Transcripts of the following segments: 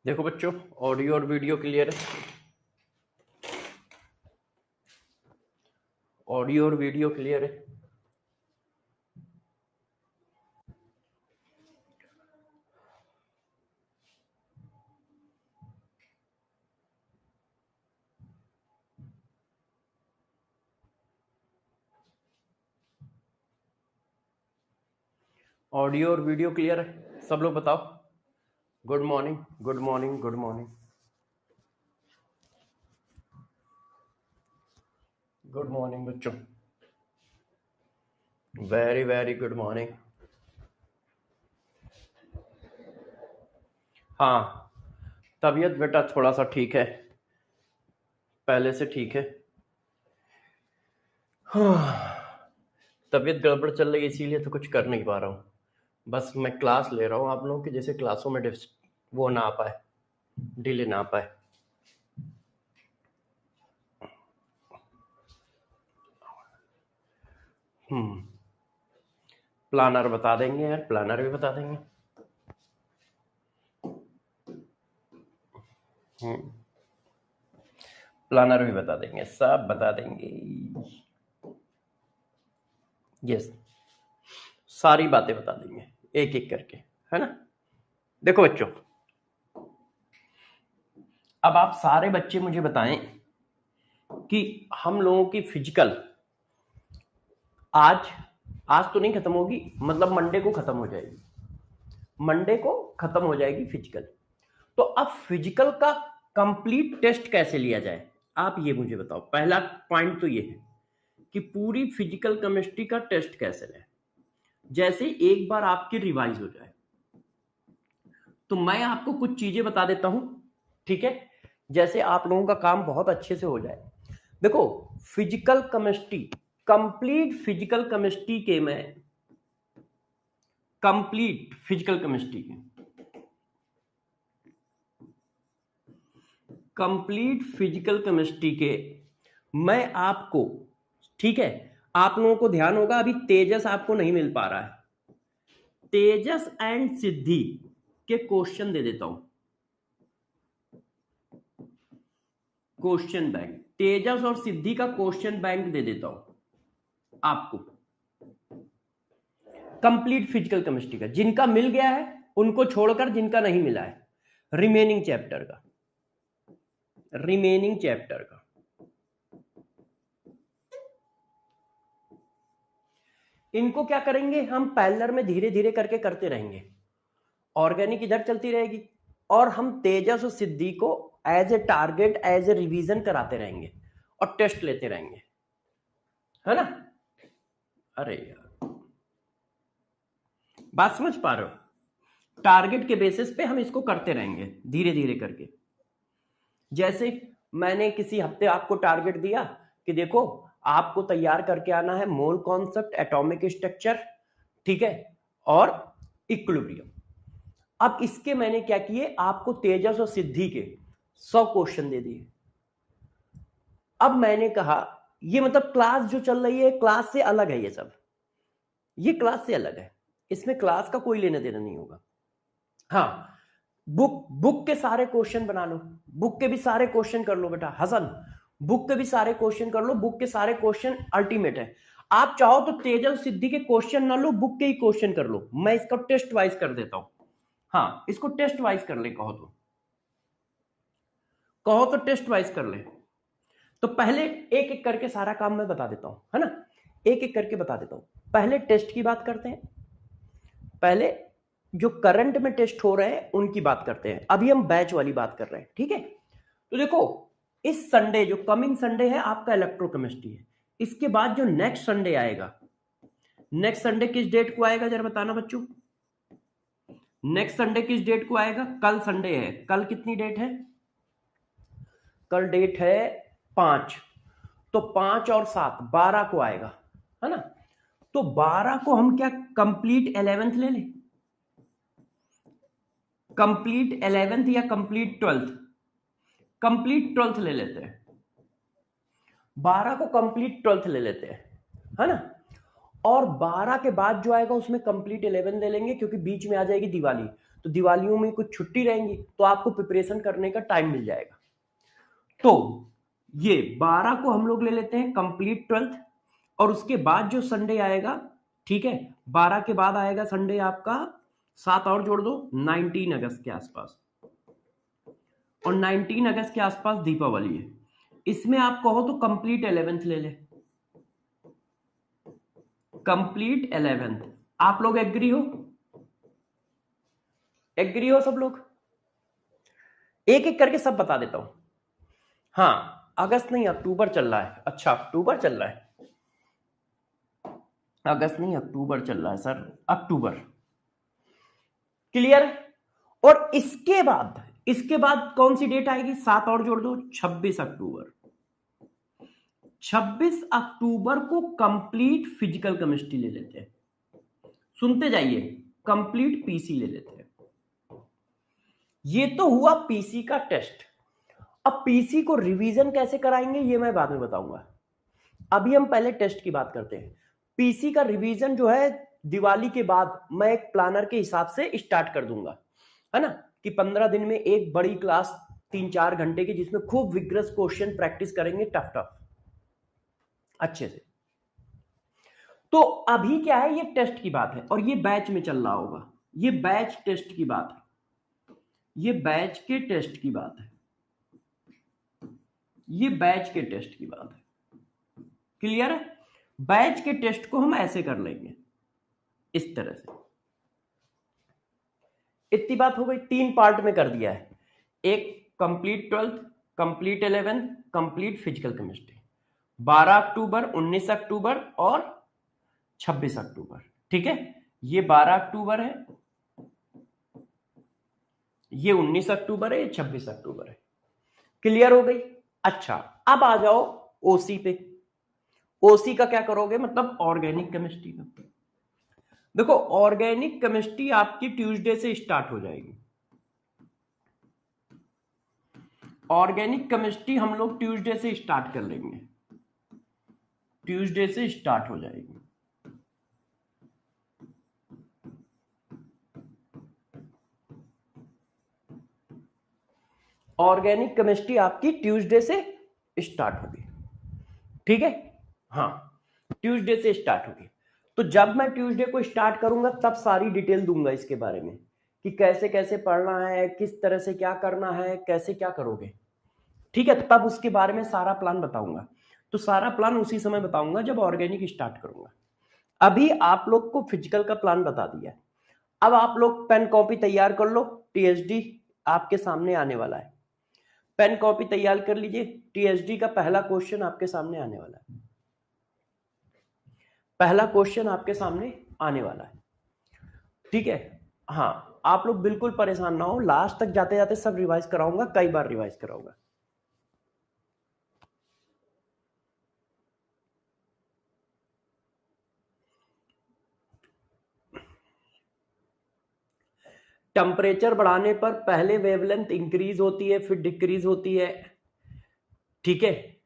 देखो बच्चों, ऑडियो और वीडियो क्लियर है। ऑडियो और वीडियो क्लियर है। ऑडियो और वीडियो क्लियर है। सब लोग बताओ। Good morning, good morning, good morning, good morning बच्चों। Very very good morning. हाँ, तबीयत बेटा थोड़ा सा ठीक है, पहले से ठीक है। हाँ, तबीयत गड़बड़ चल रही है, इसीलिए तो कुछ कर नहीं पा रहा हूँ। बस मैं क्लास ले रहा हूँ आप लोगों की, जैसे क्लासों में वो ना आ पाए, डिले ना आ पाए। प्लानर बता देंगे यार, प्लानर भी बता देंगे। प्लानर भी बता देंगे, सब बता देंगे। यस, सारी बातें बता देंगे एक एक करके, है ना। देखो बच्चों, अब आप सारे बच्चे मुझे बताएं कि हम लोगों की फिजिकल आज आज तो नहीं खत्म होगी, मतलब मंडे को खत्म हो जाएगी। मंडे को खत्म हो जाएगी फिजिकल। तो अब फिजिकल का कंप्लीट टेस्ट कैसे लिया जाए, आप ये मुझे बताओ। पहला पॉइंट तो ये है कि पूरी फिजिकल केमिस्ट्री का टेस्ट कैसे लें, जैसे एक बार आपकी रिवाइज हो जाए। तो मैं आपको कुछ चीजें बता देता हूं, ठीक है, जैसे आप लोगों का काम बहुत अच्छे से हो जाए। देखो, physical chemistry, complete physical chemistry के मैं कंप्लीट फिजिकल केमिस्ट्री के कंप्लीट फिजिकल केमिस्ट्री के मैं आपको, ठीक है, आप लोगों को ध्यान होगा अभी तेजस आपको नहीं मिल पा रहा है, तेजस एंड सिद्धि के क्वेश्चन दे देता हूं। क्वेश्चन बैंक, तेजस और सिद्धि का क्वेश्चन बैंक दे देता हूं आपको, कंप्लीट फिजिकल केमिस्ट्री का। जिनका मिल गया है उनको छोड़कर जिनका नहीं मिला है, रिमेनिंग चैप्टर का, रिमेनिंग चैप्टर का। इनको क्या करेंगे हम, पैरेलल में धीरे धीरे करके करते रहेंगे। ऑर्गेनिक इधर चलती रहेगी और हम तेजस और सिद्धि को as a target, as a revision कराते रहेंगे और टेस्ट लेते रहेंगे, है ना। अरे यार, बात समझ पा रहे हो। टारगेट के बेसिस पे हम इसको करते रहेंगे धीरे धीरे करके। जैसे मैंने किसी हफ्ते आपको टारगेट दिया कि देखो आपको तैयार करके आना है मोल कॉन्सेप्ट, एटॉमिक स्ट्रक्चर, ठीक है, और इक्विलिब्रियम। अब इसके मैंने क्या किए, आपको तेजस और सिद्धि के 100 क्वेश्चन दे दिए। अब मैंने कहा ये मतलब क्लास जो चल रही है क्लास से अलग है, ये सब ये क्लास से अलग है, इसमें क्लास का कोई लेना देना नहीं होगा। हाँ, बुक के सारे क्वेश्चन बना लो, बुक के भी सारे क्वेश्चन कर लो बेटा हसन, बुक के भी सारे क्वेश्चन कर लो, बुक के सारे क्वेश्चन अल्टीमेट है। आप चाहो तो तेजस सिद्धि के क्वेश्चन ना लो, बुक के ही क्वेश्चन कर लो, मैं इसका टेस्ट वाइज कर देता हूं। हाँ, इसको टेस्ट वाइज कर ले, कहो तो टेस्ट वाइज कर ले। तो पहले एक एक करके सारा काम मैं बता देता हूं, है ना, एक एक करके बता देता हूं। पहले टेस्ट की बात करते हैं, पहले जो करंट में टेस्ट हो रहे हैं उनकी बात करते हैं। अभी हम बैच वाली बात कर रहे हैं, ठीक है। तो देखो, इस संडे जो कमिंग संडे है आपका इलेक्ट्रोकेमिस्ट्री है, इसके बाद जो नेक्स्ट संडे आएगा, नेक्स्ट संडे किस डेट को आएगा जरा बताना बच्चों। नेक्स्ट संडे किस डेट को आएगा, कल संडे है, कल कितनी डेट है, कल डेट है 5, तो 5 और 7 12 को आएगा, है ना। तो 12 को हम क्या कंप्लीट 11th ले लें, कंप्लीट 11th या कंप्लीट 12th, कंप्लीट 12th ले लेते हैं, 12 को कंप्लीट 12th ले लेते हैं, है ना। और 12 के बाद जो आएगा उसमें कंप्लीट 11 ले लेंगे, क्योंकि बीच में आ जाएगी दिवाली। तो दिवालियों में कुछ छुट्टी रहेंगी, तो आपको प्रिपरेशन करने का टाइम मिल जाएगा। तो ये 12 को हम लोग ले लेते हैं कंप्लीट 12th, और उसके बाद जो संडे आएगा, ठीक है, 12 के बाद आएगा संडे आपका 7 और जोड़ दो, 19 अगस्त के आसपास, और 19 अगस्त के आसपास दीपावली है। इसमें आप कहो तो कंप्लीट 11th ले ले, कंप्लीट 11th। आप लोग एग्री हो? एग्री हो सब लोग? एक एक करके सब बता देता हूं। हाँ, अगस्त नहीं अक्टूबर चल रहा है। अच्छा, अक्टूबर चल रहा है, अगस्त नहीं अक्टूबर चल रहा है सर, अक्टूबर। क्लियर? और इसके बाद कौन सी डेट आएगी? 7 और जोड़ दो, 26 अक्टूबर। 26 अक्टूबर को कंप्लीट फिजिकल केमिस्ट्री ले लेते हैं। सुनते जाइए, कंप्लीट पीसी ले लेते हैं। ये तो हुआ पीसी का टेस्ट। अब पीसी को रिवीजन कैसे कराएंगे ये मैं बाद में बताऊंगा। अभी हम पहले टेस्ट की बात करते हैं। पीसी का रिवीजन जो है दिवाली के बाद मैं एक प्लानर के हिसाब से स्टार्ट कर दूंगा, है ना, कि 15 दिन में एक बड़ी क्लास 3-4 घंटे की, जिसमें खूब विग्रस क्वेश्चन प्रैक्टिस करेंगे, टफ टफ अच्छे से। तो अभी क्या है, ये टेस्ट की बात है और ये बैच में चल रहा होगा। ये बैच टेस्ट की बात है, ये बैच के टेस्ट की बात है, ये बैच के टेस्ट की बात है। क्लियर है? बैच के टेस्ट को हम ऐसे कर लेंगे, इस तरह से। इतनी बात हो गई। 3 पार्ट में कर दिया है, एक complete 12th, complete 11th, complete physical chemistry. 12 अक्टूबर, 19 अक्टूबर और 26 अक्टूबर। ठीक है, ये 12 अक्टूबर है, ये 19 अक्टूबर है, ये 26 अक्टूबर है। क्लियर हो गई? अच्छा, अब आ जाओ ओसी पे। ओसी का क्या करोगे, मतलब ऑर्गेनिक केमिस्ट्री का। देखो, ऑर्गेनिक केमिस्ट्री आपकी ट्यूसडे से स्टार्ट हो जाएगी। ऑर्गेनिक केमिस्ट्री हम लोग ट्यूसडे से स्टार्ट कर लेंगे, ट्यूसडे से स्टार्ट हो जाएगी। ऑर्गेनिक केमिस्ट्री आपकी ट्यूसडे से स्टार्ट होगी। ठीक है, हाँ, ट्यूसडे से स्टार्ट होगी। तो जब मैं ट्यूसडे को स्टार्ट करूंगा तब सारी डिटेल दूंगा इसके बारे में, कि कैसे कैसे पढ़ना है, किस तरह से क्या करना है, कैसे क्या करोगे। ठीक है, तब उसके बारे में सारा प्लान बताऊंगा। तो सारा प्लान उसी समय बताऊंगा जब ऑर्गेनिक स्टार्ट करूंगा। अभी आप लोग को फिजिकल का प्लान बता दिया। अब आप लोग पेन कॉपी तैयार कर लो, टीएसडी आपके सामने आने वाला है। पेन कॉपी तैयार कर लीजिए, टीएसडी का पहला क्वेश्चन आपके सामने आने वाला है। पहला क्वेश्चन आपके सामने आने वाला है। ठीक है, हाँ, आप लोग बिल्कुल परेशान ना हो, लास्ट तक जाते जाते सब रिवाइज कराऊंगा, कई बार रिवाइज कराऊंगा। टेम्परेचर बढ़ाने पर पहले वेवलेंथ इंक्रीज होती है, फिर डिक्रीज होती है। ठीक है,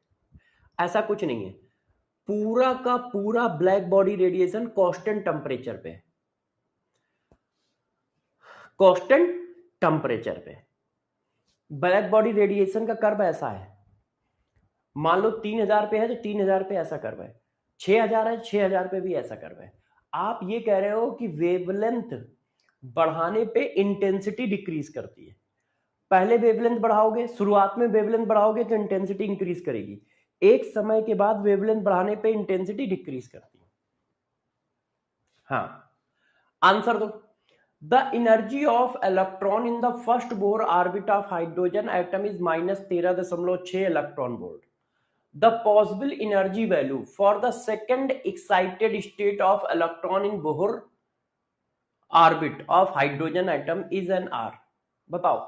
ऐसा कुछ नहीं है। पूरा का पूरा black body radiation constant temperature पे, कांस्टेंट टेम्परेचर पे ब्लैक बॉडी रेडिएशन का कर्व ऐसा है। मान लो 3000 पे है तो 3000 पे ऐसा कर्व है, 6000 है 6000 पे भी ऐसा कर्व है। आप ये कह रहे हो कि वेवलेंथ बढ़ाने पे इंटेंसिटी डिक्रीज करती है। पहले वेवलेंथ बढ़ाओगे, शुरुआत में वेवलेंथ बढ़ाओगे तो इंटेंसिटी इंक्रीज करेगी, एक समय के बाद वेवलेंथ बढ़ाने पे इंटेंसिटी डिक्रीज करती है। हाँ, आंसर दो। The energy of electron in the first Bohr orbit of hydrogen atom is -13.6 electron volt. The possible energy value for the second excited state of electron in Bohr orbit of hydrogen atom is an R। बताओ।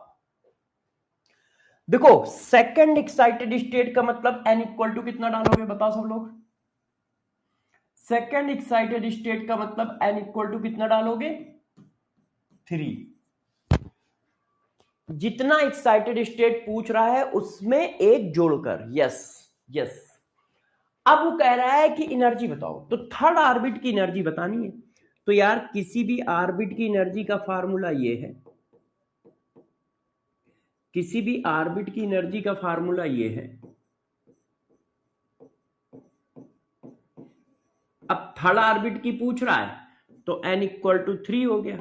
देखो, second excited state का मतलब n equal to कितना डालोगे, बताओ सब लोग। Second excited state का मतलब n इक्वल टू कितना डालोगे, 3। जितना एक्साइटेड स्टेट पूछ रहा है उसमें एक जोड़कर, यस यस। अब वो कह रहा है कि एनर्जी बताओ, तो थर्ड ऑर्बिट की एनर्जी बतानी है। तो यार, किसी भी ऑर्बिट की एनर्जी का फार्मूला ये है, किसी भी ऑर्बिट की एनर्जी का फार्मूला ये है। अब थर्ड ऑर्बिट की पूछ रहा है तो n इक्वल टू 3 हो गया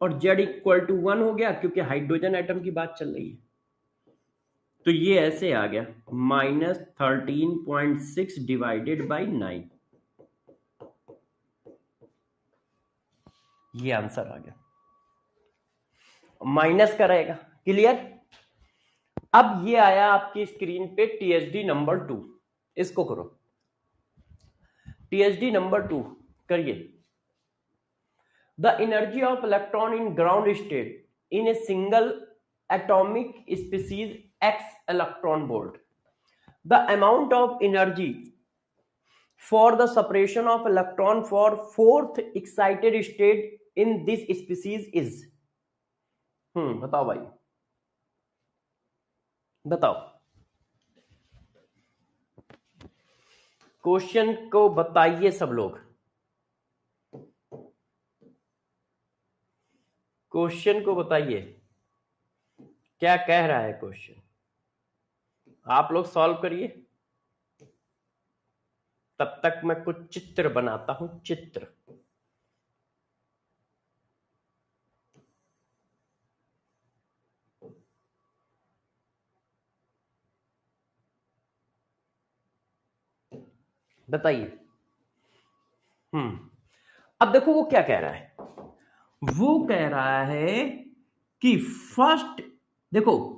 और z इक्वल टू 1 हो गया, क्योंकि हाइड्रोजन एटम की बात चल रही है। तो ये ऐसे आ गया -13.6 डिवाइडेड बाई 9। ये आंसर आ गया, माइनस का रहेगा। क्लियर? अब ये आया आपकी स्क्रीन पे टीएचडी नंबर 2, इसको करो। टीएचडी नंबर 2 करिए। The energy of electron in ground state in a single atomic species x electron volt. The amount of energy for the separation of electron for fourth excited state in this species is। बताओ भाई, बताओ। Question को बताइए सब लोग, question को बताइए क्या कह रहा है क्वेश्चन। आप लोग सॉल्व करिए, तब तक मैं कुछ चित्र बनाता हूं। चित्र बताइए। अब देखो वो क्या कह रहा है। वो कह रहा है कि फर्स्ट देखो,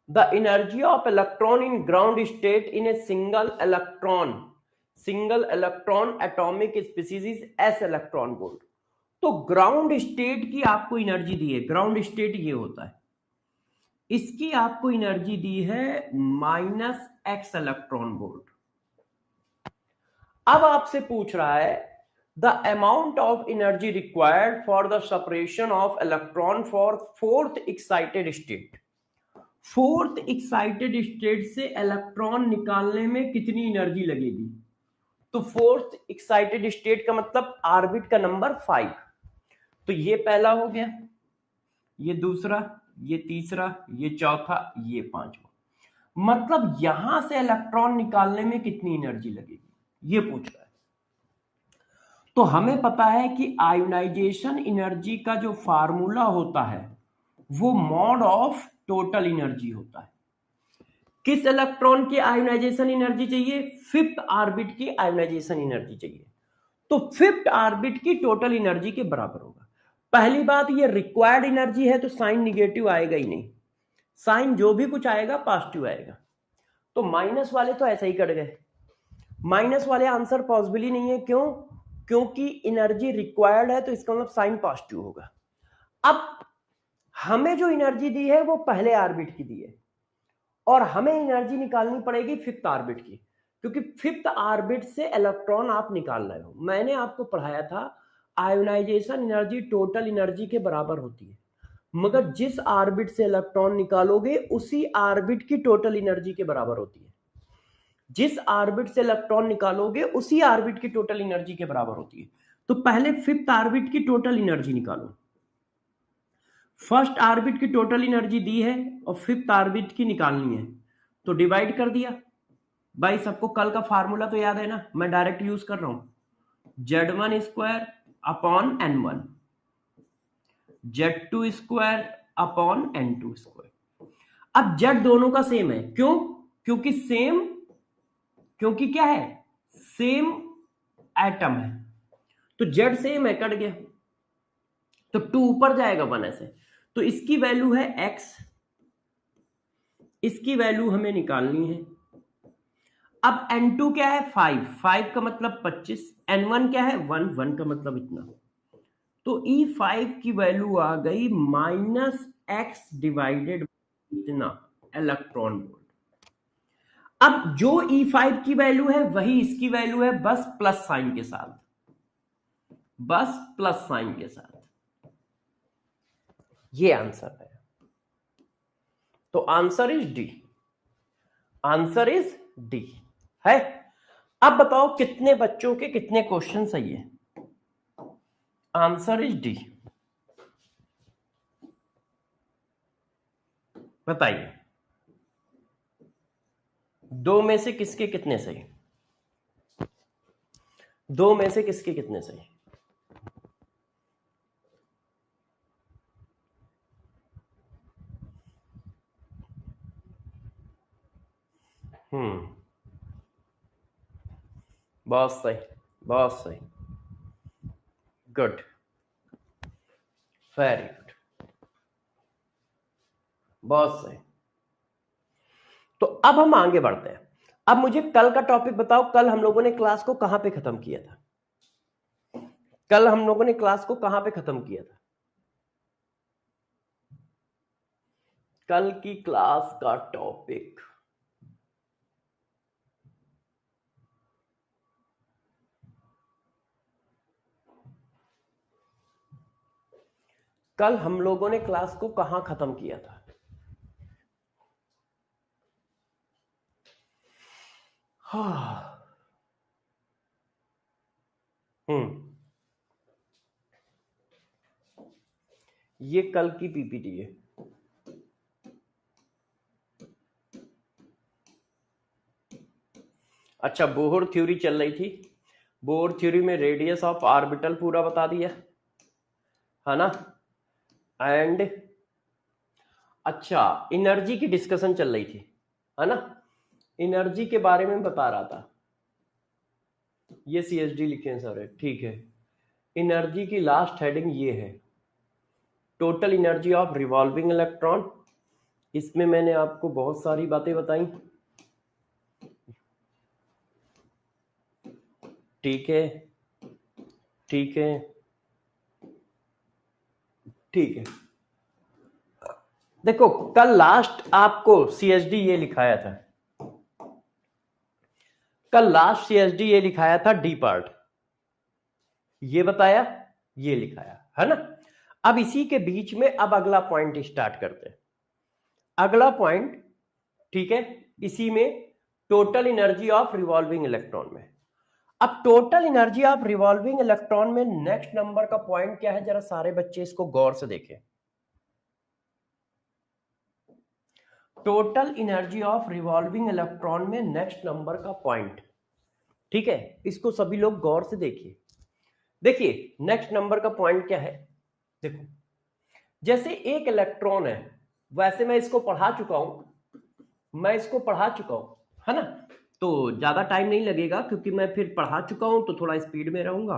the energy of electron in ground state in a single electron atomic species is s electron volt। तो ग्राउंड स्टेट की आपको एनर्जी दी है, ग्राउंड स्टेट ये होता है, इसकी आपको एनर्जी दी है -x इलेक्ट्रॉन वोल्ट। अब आपसे पूछ रहा है the amount of energy required for the separation of electron for fourth excited state. Fourth excited state से इलेक्ट्रॉन निकालने में कितनी एनर्जी लगेगी। तो फोर्थ एक्साइटेड स्टेट का मतलब ऑर्बिट का नंबर 5। तो ये पहला हो गया, ये दूसरा, ये तीसरा, ये चौथा, ये पांचवा। मतलब यहां से इलेक्ट्रॉन निकालने में कितनी एनर्जी लगेगी ये पूछ रहा है। तो हमें पता है कि आयोनाइजेशन एनर्जी का जो फार्मूला होता है वो मॉड ऑफ टोटल एनर्जी होता है। किस इलेक्ट्रॉन की आयोनाइजेशन एनर्जी चाहिए? फिफ्थ ऑर्बिट की आयोनाइजेशन एनर्जी चाहिए। तो फिफ्थ ऑर्बिट की टोटल एनर्जी के बराबर होगा। पहली बात, ये रिक्वायर्ड एनर्जी है तो साइन निगेटिव आएगा ही नहीं, साइन जो भी कुछ आएगा पॉजिटिव आएगा। तो माइनस वाले तो ऐसा ही कट गए, माइनस वाले आंसर पॉसिबल ही नहीं है। क्यों? क्योंकि एनर्जी रिक्वायर्ड है तो इसका मतलब साइन पॉजिटिव होगा। अब हमें जो एनर्जी दी है वो पहले ऑर्बिट की दी है और हमें एनर्जी निकालनी पड़ेगी फिफ्थ ऑर्बिट की, क्योंकि फिफ्थ ऑर्बिट से इलेक्ट्रॉन आप निकाल रहे हो। मैंने आपको पढ़ाया था आयोनाइजेशन एनर्जी टोटल एनर्जी के बराबर होती है, मगर जिस ऑर्बिट से इलेक्ट्रॉन निकालोगे उसी ऑर्बिट की टोटल एनर्जी के बराबर होती है। जिस ऑर्बिट से इलेक्ट्रॉन निकालोगे उसी ऑर्बिट की टोटल एनर्जी के बराबर होती है। तो पहले फिफ्थ ऑर्बिट की टोटल एनर्जी निकालो। फर्स्ट ऑर्बिट की टोटल एनर्जी दी है और फिफ्थ ऑर्बिट की निकालनी है, तो डिवाइड कर दिया। भाई सबको कल का फार्मूला तो याद है ना, मैं डायरेक्ट यूज कर रहा हूं। Z1 square upon N1, Z2 square upon N2 square. अब Z दोनों का सेम है, क्यों? क्योंकि क्या है, सेम एटम है, तो Z सेम है, कट गया। तो 2 ऊपर जाएगा 1 ऐसे। तो इसकी वैल्यू है x, इसकी वैल्यू हमें निकालनी है। अब N2 क्या है? 5 का मतलब 25, N1 क्या है? 1 का मतलब इतना। तो E5 की वैल्यू आ गई -x डिवाइडेड इतना इलेक्ट्रॉन वोल्ट। अब जो E5 की वैल्यू है वही इसकी वैल्यू है, बस प्लस साइन के साथ, बस प्लस साइन के साथ। ये आंसर है। तो answer is D, answer is D है। अब बताओ कितने बच्चों के कितने क्वेश्चन सही है? Answer is D. बताइए, दो में से किसके कितने सही? दो में से किसके कितने सही? बहुत सही, बहुत सही, गुड, वेरी गुड, बहुत सही। तो अब हम आगे बढ़ते हैं। अब मुझे कल का टॉपिक बताओ, कल हम लोगों ने क्लास को कहां पे खत्म किया था? कल हम लोगों ने क्लास को कहां पे खत्म किया था? कल की क्लास का टॉपिक कल हम लोगों ने क्लास को कहां खत्म किया था? हाँ, ये कल की पीपीटी है। अच्छा, बोहर थ्योरी चल रही थी। बोहर थ्योरी में रेडियस ऑफ ऑर्बिटल पूरा बता दिया है ना। एंड अच्छा, एनर्जी की डिस्कशन चल रही थी, है ना। एनर्जी के बारे में बता रहा था। ये सीएसडी लिखे हैं सर, ठीक है। एनर्जी की लास्ट हेडिंग ये है, total energy of revolving electron. इसमें मैंने आपको बहुत सारी बातें बताई, ठीक है, ठीक है, ठीक है। देखो, कल लास्ट आपको सीएसडी ये लिखाया था, कल लास्ट सीएसडी ये लिखाया था डी पार्ट, ये बताया, ये लिखाया है ना। अब इसी के बीच में अब अगला पॉइंट स्टार्ट करते हैं। अगला पॉइंट, ठीक है, इसी में total energy of revolving electron में। अब total energy of revolving electron में नेक्स्ट नंबर का पॉइंट क्या है, जरा सारे बच्चे इसको गौर से देखें। Total energy of revolving electron में नेक्स्ट नंबर का पॉइंट, ठीक है, इसको सभी लोग गौर से देखिए। देखिए नेक्स्ट नंबर का पॉइंट क्या है। देखो, जैसे एक इलेक्ट्रॉन है, वैसे मैं इसको पढ़ा चुका हूं, मैं इसको पढ़ा चुका हूं, है ना। तो ज्यादा टाइम नहीं लगेगा, क्योंकि मैं फिर पढ़ा चुका हूं तो थोड़ा स्पीड में रहूंगा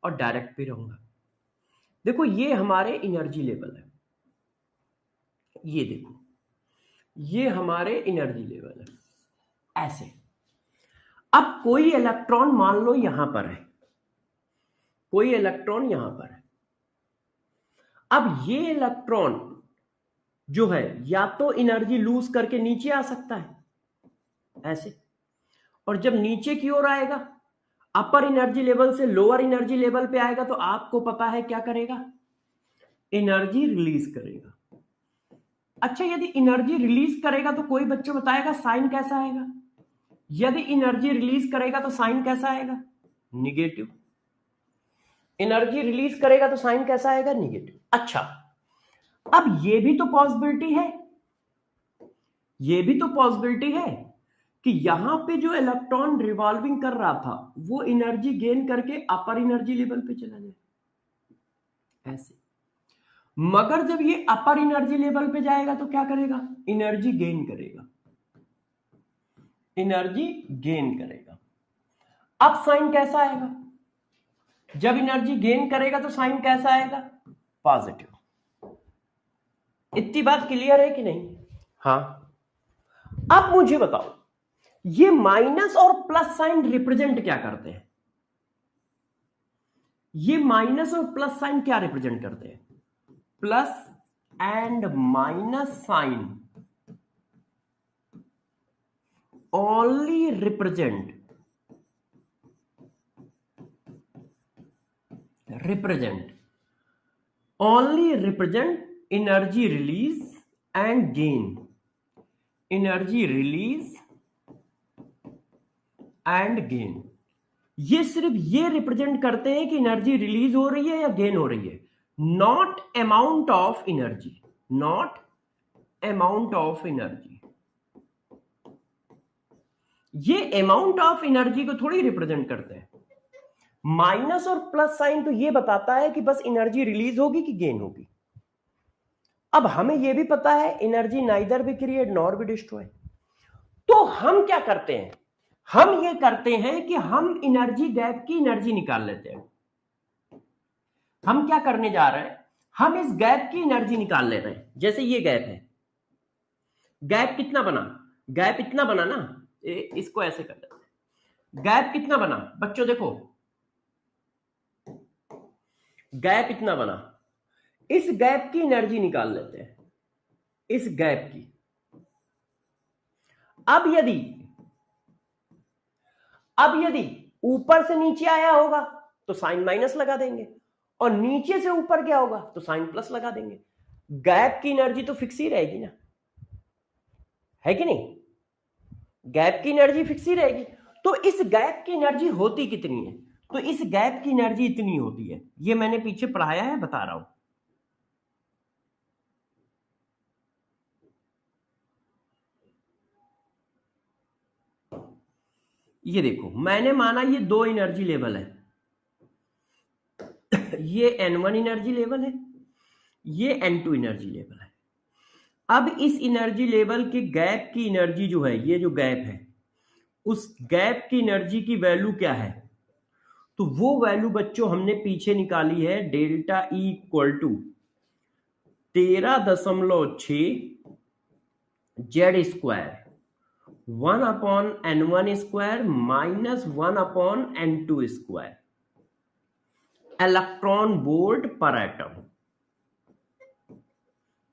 और डायरेक्ट भी रहूंगा। देखो, ये हमारे एनर्जी लेवल है, ये देखो, ये हमारे एनर्जी लेवल है ऐसे। अब कोई इलेक्ट्रॉन मान लो यहां पर है, कोई इलेक्ट्रॉन यहां पर है। अब ये इलेक्ट्रॉन जो है, या तो एनर्जी लूज करके नीचे आ सकता है ऐसे, और जब नीचे की ओर आएगा, अपर एनर्जी लेवल से लोअर एनर्जी लेवल पे आएगा, तो आपको पता है क्या करेगा, एनर्जी रिलीज करेगा। अच्छा, यदि एनर्जी रिलीज करेगा तो कोई बच्चों बताएगा साइन कैसा आएगा? यदि एनर्जी रिलीज करेगा तो साइन कैसा आएगा? निगेटिव। एनर्जी रिलीज करेगा तो साइन कैसा आएगा? निगेटिव। अच्छा, अब ये भी तो पॉसिबिलिटी है, ये भी तो पॉसिबिलिटी है कि यहां पे जो इलेक्ट्रॉन रिवॉल्विंग कर रहा था, वो एनर्जी गेन करके अपर एनर्जी लेवल पे चला जाए ऐसे। मगर जब ये अपर एनर्जी लेवल पे जाएगा तो क्या करेगा? एनर्जी गेन करेगा, एनर्जी गेन करेगा। अब साइन कैसा आएगा? जब एनर्जी गेन करेगा तो साइन कैसा आएगा? पॉजिटिव। इतनी बात क्लियर है कि नहीं? हाँ। अब मुझे बताओ, ये माइनस और प्लस साइन रिप्रेजेंट क्या करते हैं? ये माइनस और प्लस साइन क्या रिप्रेजेंट करते हैं? Plus and minus sign only represent energy release and gain, energy release and gain। ये सिर्फ ये रिप्रेजेंट करते हैं कि एनर्जी रिलीज हो रही है या गेन हो रही है, not amount of energy, not amount of energy. ये अमाउंट ऑफ एनर्जी को थोड़ी रिप्रेजेंट करते हैं। माइनस और प्लस साइन तो ये बताता है कि बस एनर्जी रिलीज होगी कि गेन होगी। अब हमें यह भी पता है energy neither be create nor be destroy. तो हम क्या करते हैं, हम ये करते हैं कि हम एनर्जी गैप की एनर्जी निकाल लेते हैं। हम क्या करने जा रहे हैं, हम इस गैप की एनर्जी निकाल ले रहे हैं। जैसे ये गैप है, गैप कितना बना, गैप इतना बना ना, इसको ऐसे कर देते हैं। गैप कितना बना बच्चों, देखो गैप इतना बना। इस गैप की एनर्जी निकाल लेते हैं, इस गैप की। अब यदि ऊपर से नीचे आया होगा तो साइन माइनस लगा देंगे, और नीचे से ऊपर क्या होगा तो साइन प्लस लगा देंगे। गैप की एनर्जी तो फिक्स ही रहेगी ना, है कि नहीं? गैप की एनर्जी फिक्स ही रहेगी। तो इस गैप की एनर्जी होती कितनी है, तो इस गैप की एनर्जी इतनी होती है। ये मैंने पीछे पढ़ाया है, बता रहा हूं। ये देखो, मैंने माना ये दो एनर्जी लेवल है, ये N1 एनर्जी लेवल है, ये N2 एनर्जी लेवल है। अब इस एनर्जी लेवल के गैप की एनर्जी जो है, ये जो गैप है, उस गैप की एनर्जी की वैल्यू क्या है, तो वो वैल्यू बच्चों हमने पीछे निकाली है, delta E equal to 13.6 Z square 1/N1 square minus 1/N2 square electron volt per atom.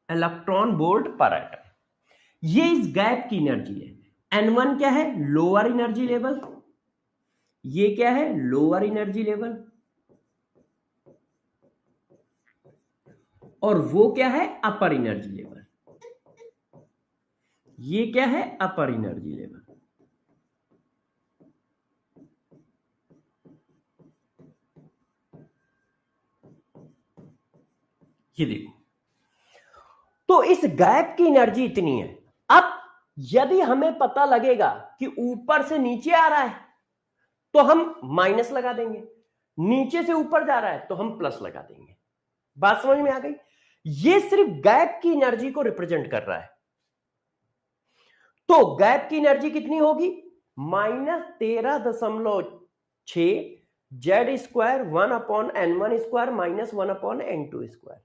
Electron volt per atom, ये इस गैप की एनर्जी है। N1 क्या है, लोअर एनर्जी लेवल, ये क्या है, लोअर एनर्जी लेवल, और वो क्या है, अपर एनर्जी लेवल। ये क्या है, अपर एनर्जी लेवल। ये देखो, तो इस गैप की एनर्जी इतनी है। अब यदि हमें पता लगेगा कि ऊपर से नीचे आ रहा है तो हम माइनस लगा देंगे, नीचे से ऊपर जा रहा है तो हम प्लस लगा देंगे। बात समझ में आ गई? ये सिर्फ गैप की एनर्जी को रिप्रेजेंट कर रहा है। तो गैप की एनर्जी कितनी होगी, -13.6 Z square 1/N1 square minus 1/N2 square.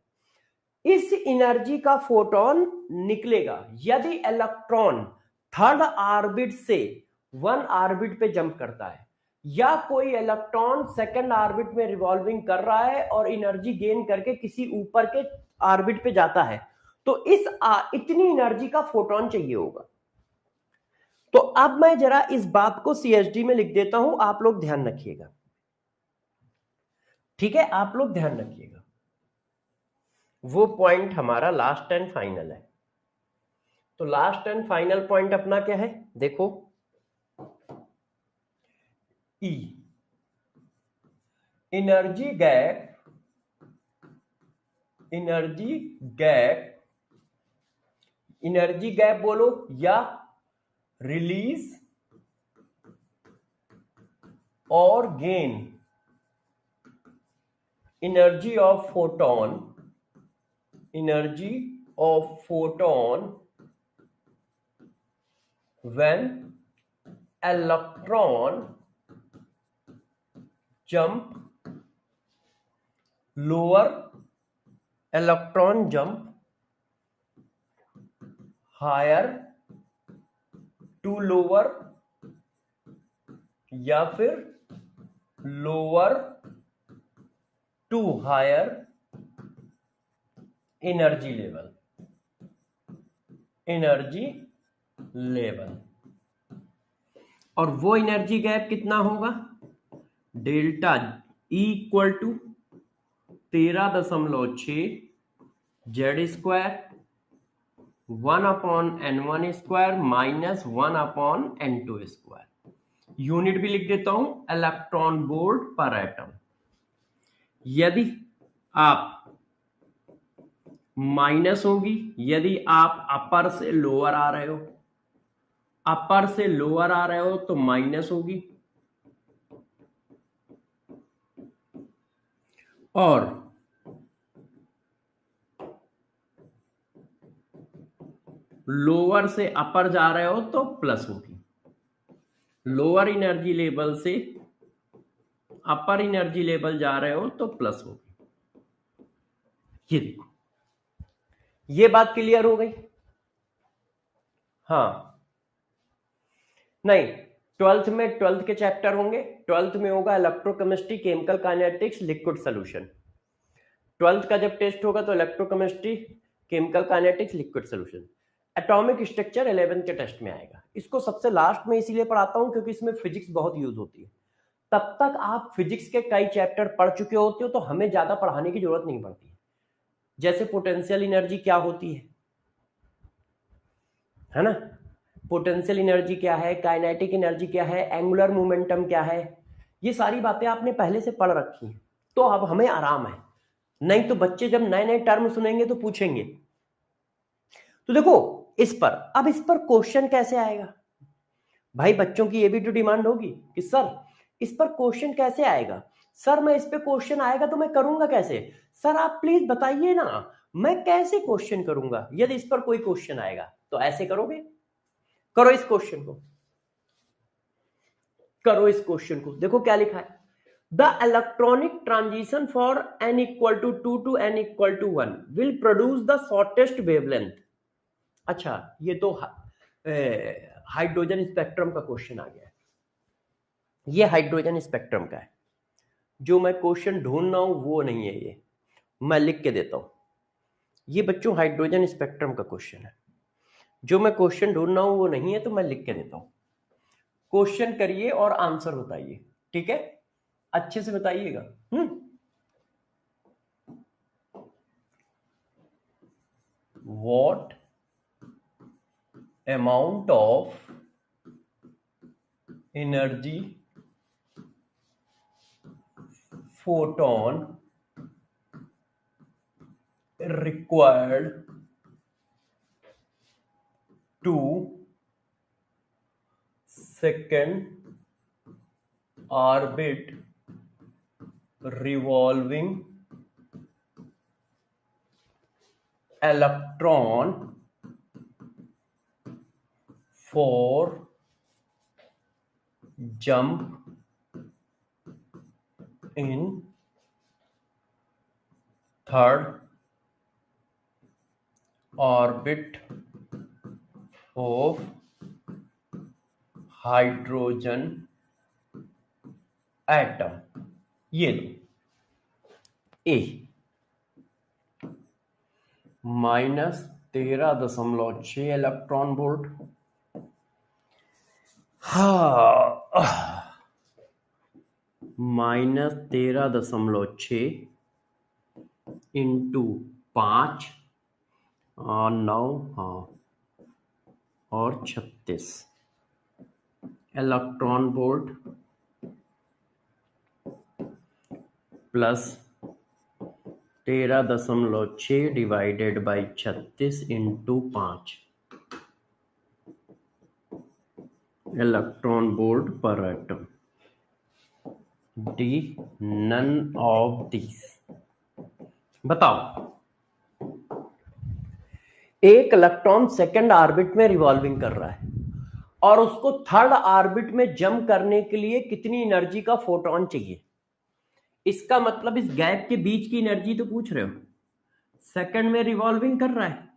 इस एनर्जी का फोटोन निकलेगा यदि इलेक्ट्रॉन थर्ड ऑर्बिट से 1 ऑर्बिट पे जंप करता है, या कोई इलेक्ट्रॉन सेकंड ऑर्बिट में रिवॉल्विंग कर रहा है और एनर्जी गेन करके किसी ऊपर के ऑर्बिट पे जाता है, तो इतनी एनर्जी का फोटोन चाहिए होगा। तो अब मैं जरा इस बात को CHD में लिख देता हूं, आप लोग ध्यान रखिएगा, ठीक है? आप लोग ध्यान रखिएगा, वो पॉइंट हमारा लास्ट एंड फाइनल है। तो लास्ट एंड फाइनल पॉइंट अपना क्या है, देखो, E energy gap, energy gap, energy gap बोलो या रिलीज और gain energy of photon, energy of photon when electron jump lower, electron jump higher to lower, या फिर lower to higher energy level, energy level. और वो energy gap कितना होगा, delta E equal to 13.6 Z square 1/N1 square minus 1/N2 square. Unit भी लिख देता हूं, इलेक्ट्रॉन वोल्ट पर एटम। यदि आप माइनस होगी यदि आप अपर से लोअर आ रहे हो, अपर से लोअर आ रहे हो तो माइनस होगी, और लोअर से अपर जा रहे हो तो प्लस होगी। लोअर एनर्जी लेवल से अपर एनर्जी लेवल जा रहे हो तो प्लस होगी। ये देखो, ये बात क्लियर हो गई? हाँ, नहीं, ट्वेल्थ के चैप्टर होंगे। ट्वेल्थ में होगा electrochemistry, chemical kinetics, liquid solution. Twelfth का जब टेस्ट होगा तो electrochemistry, chemical kinetics, liquid solution. Atomic structure 11th के टेस्ट में आएगा। इसको सबसे लास्ट में इसीलिए पढ़ाता हूं क्योंकि इसमें फिजिक्स बहुत यूज होती है। तब तक आप फिजिक्स के कई चैप्टर पढ़ चुके होते हो तो हमें ज्यादा पढ़ाने की जरूरत नहीं पड़ती। जैसे पोटेंशियल एनर्जी क्या होती है ना, पोटेंशियल एनर्जी क्या है, काइनेटिक एनर्जी क्या है, एंगुलर मोमेंटम क्या है, ये सारी बातें आपने पहले से पढ़ रखी हैं, तो अब हमें आराम है। नहीं तो बच्चे जब नए नए टर्म सुनेंगे तो पूछेंगे। तो देखो अब इस पर क्वेश्चन कैसे आएगा भाई? बच्चों की ये भी तो डिमांड होगी कि सर इस पर क्वेश्चन कैसे आएगा, सर मैं इस पे क्वेश्चन आएगा तो मैं करूंगा कैसे, सर आप प्लीज बताइए ना मैं कैसे क्वेश्चन करूंगा यदि इस पर कोई क्वेश्चन आएगा। तो ऐसे करोगे, करो इस क्वेश्चन को, करो इस क्वेश्चन को। देखो क्या लिखा है, the electronic transition for n equal to 2 to n equal to 1 will produce the shortest wavelength. अच्छा, ये तो हाइड्रोजन स्पेक्ट्रम का क्वेश्चन आ गया है। ये हाइड्रोजन स्पेक्ट्रम का है। जो मैं क्वेश्चन ढूंढ रहा हूं वो नहीं है, ये मैं लिख के देता हूं। ये बच्चों हाइड्रोजन स्पेक्ट्रम का क्वेश्चन है। जो मैं क्वेश्चन ढूंढ रहा हूं वो नहीं है, तो मैं लिख के देता हूं। क्वेश्चन करिए और आंसर बताइए, ठीक है? अच्छे से बताइएगा। What amount of energy photon required to second orbit revolving electron for jump in third orbit of hydrogen atom. ये लो, ए -13.6 इलेक्ट्रॉन वोल्ट, -13.6 इंटू 5 और 9 और 36 electron volt plus 13.6 divided by 36 into 5 electron volt per atom. D none of this. बताओ, एक electron second orbit में revolving कर रहा है और उसको थर्ड ऑर्बिट में जंप करने के लिए कितनी एनर्जी का फोटोन चाहिए? इसका मतलब इस गैप के बीच की एनर्जी तो पूछ रहे हो। सेकंड में रिवॉल्विंग कर रहा है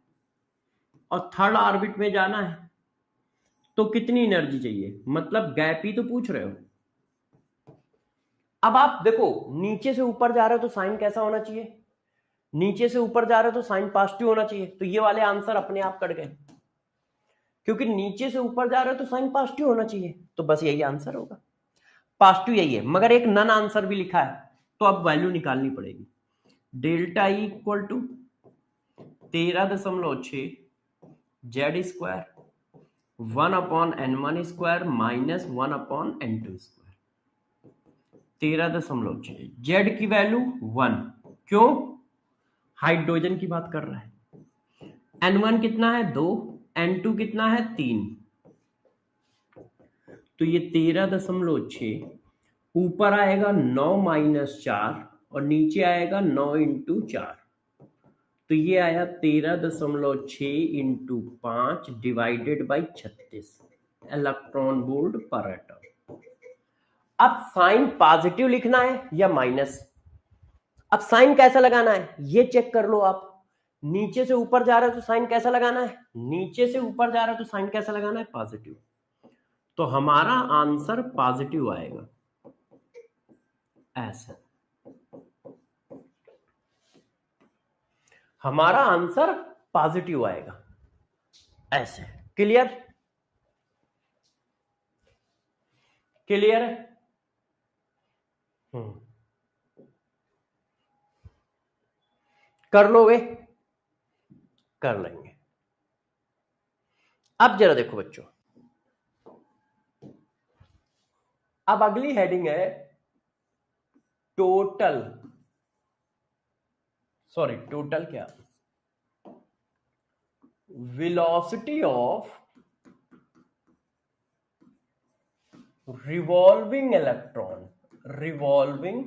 और थर्ड ऑर्बिट में जाना है तो कितनी एनर्जी चाहिए, मतलब गैप ही तो पूछ रहे हो। अब आप देखो, नीचे से ऊपर जा रहे हो तो साइन कैसा होना चाहिए? नीचे से ऊपर जा रहे हो तो साइन पॉजिटिव होना चाहिए। तो ये वाले आंसर अपने आप कट गए, क्योंकि नीचे से ऊपर जा रहे हो तो साइन पॉजिटिव होना चाहिए, तो बस यही आंसर होगा, पॉजिटिव यही है। मगर एक नन आंसर भी लिखा है तो अब वैल्यू निकालनी पड़ेगी। Delta E equal to 13.6 Z square 1/n1 square minus 1/n2 square. 13.6 Z की वैल्यू 1, क्यों? हाइड्रोजन की बात कर रहा है। N1 कितना है 2, N2 कितना है 3, तो ये 13.6 ऊपर आएगा 9 माइनस 4 और नीचे आएगा 9 इंटू 4, तो ये आया 13.6 into 5 divided by 36 electron volt per atom. अब साइन पॉजिटिव लिखना है या माइनस। अब साइन कैसा लगाना है ये चेक कर लो आप। नीचे से ऊपर जा रहा है तो साइन कैसा लगाना है, नीचे से ऊपर जा रहा है तो साइन कैसा लगाना है, पॉजिटिव। तो हमारा आंसर पॉजिटिव आएगा ऐसा, हमारा आंसर पॉजिटिव आएगा ऐसे। क्लियर, क्लियर है? कर लोगे, कर लेंगे। अब जरा देखो बच्चों, अब अगली हेडिंग है टोटल, सॉरी टोटल क्या, velocity of revolving electron, revolving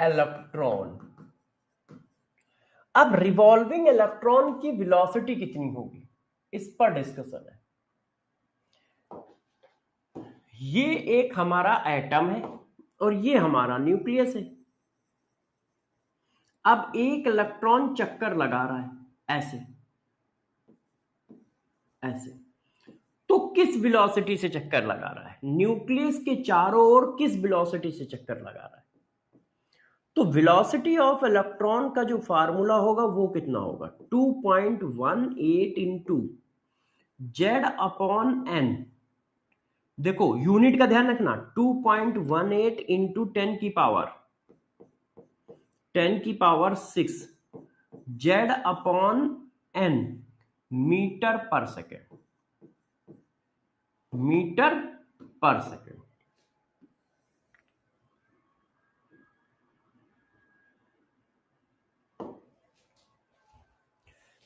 electron. अब रिवॉल्विंग इलेक्ट्रॉन की वेलोसिटी कितनी होगी इस पर डिस्कशन है। ये एक हमारा एटम है और ये हमारा न्यूक्लियस है। अब एक इलेक्ट्रॉन चक्कर लगा रहा है ऐसे ऐसे, तो किस वेलोसिटी से चक्कर लगा रहा है, न्यूक्लियस के चारों ओर किस वेलोसिटी से चक्कर लगा रहा है। तो वेलोसिटी ऑफ इलेक्ट्रॉन का जो फार्मूला होगा वो कितना होगा, 2.18 इंटू जेड अपॉन एन। देखो यूनिट का ध्यान रखना, 2.18 इंटू 10 की power 6 Z upon N metre per second, metre per second.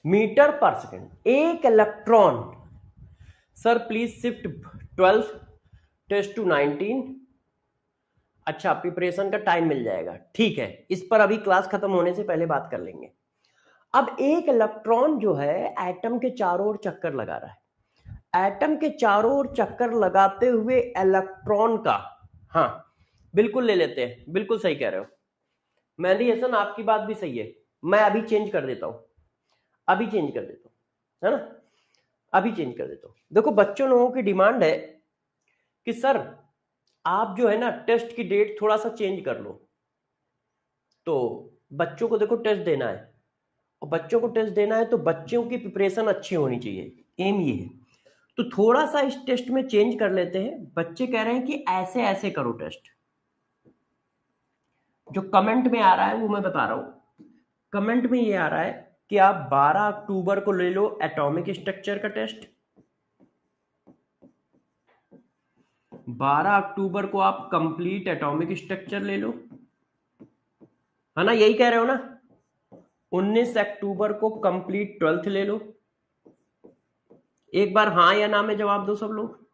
Metre per second एक electron. Sir please shift 12 test to 19। अच्छा प्रिपरेशन का टाइम मिल जाएगा, ठीक है, इस पर अभी क्लास खत्म होने से पहले बात कर लेंगे। अब एक इलेक्ट्रॉन जो है एटम के चारों ओर चक्कर लगा रहा है, एटम के चारों ओर चक्कर लगाते हुए इलेक्ट्रॉन का, हाँ बिल्कुल ले लेते हैं, बिल्कुल सही कह रहे हो मेहंदी हसन, आपकी बात भी सही है। मैं अभी चेंज कर देता हूं, अभी चेंज कर देता हूं, है ना, अभी चेंज कर देता हूं। देखो बच्चों लोगों की डिमांड है कि सर आप जो है ना टेस्ट की डेट थोड़ा सा चेंज कर लो। तो बच्चों को देखो टेस्ट देना है, और बच्चों को टेस्ट देना है तो बच्चों की प्रिपरेशन अच्छी होनी चाहिए, एम ये है। तो थोड़ा सा इस टेस्ट में चेंज कर लेते हैं। बच्चे कह रहे हैं कि ऐसे ऐसे करो टेस्ट। जो कमेंट में आ रहा है वो मैं बता रहा हूं। कमेंट में ये आ रहा है कि आप 12 अक्टूबर को ले लो एटॉमिक स्ट्रक्चर का टेस्ट, 12 अक्टूबर को आप कंप्लीट एटॉमिक स्ट्रक्चर ले लो, है ना, यही कह रहे हो ना। 19 अक्टूबर को कंप्लीट 12th ले लो। एक बार हाँ या ना में जवाब दो सब लोग।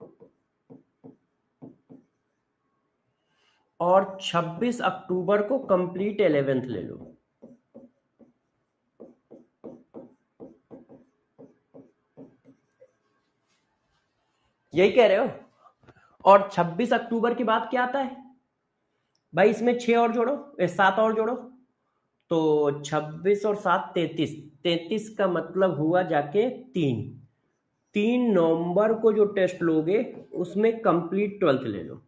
और 26 अक्टूबर को कंप्लीट 11th ले लो। यही कह रहे हो। और 26 अक्टूबर के बाद क्या आता है भाई, इसमें 6 और जोड़ो, 7 और जोड़ो, तो 26 और 7 33, 33 का मतलब हुआ जाके 3 नवंबर को जो टेस्ट लोगे उसमें कंप्लीट 12th ले लो।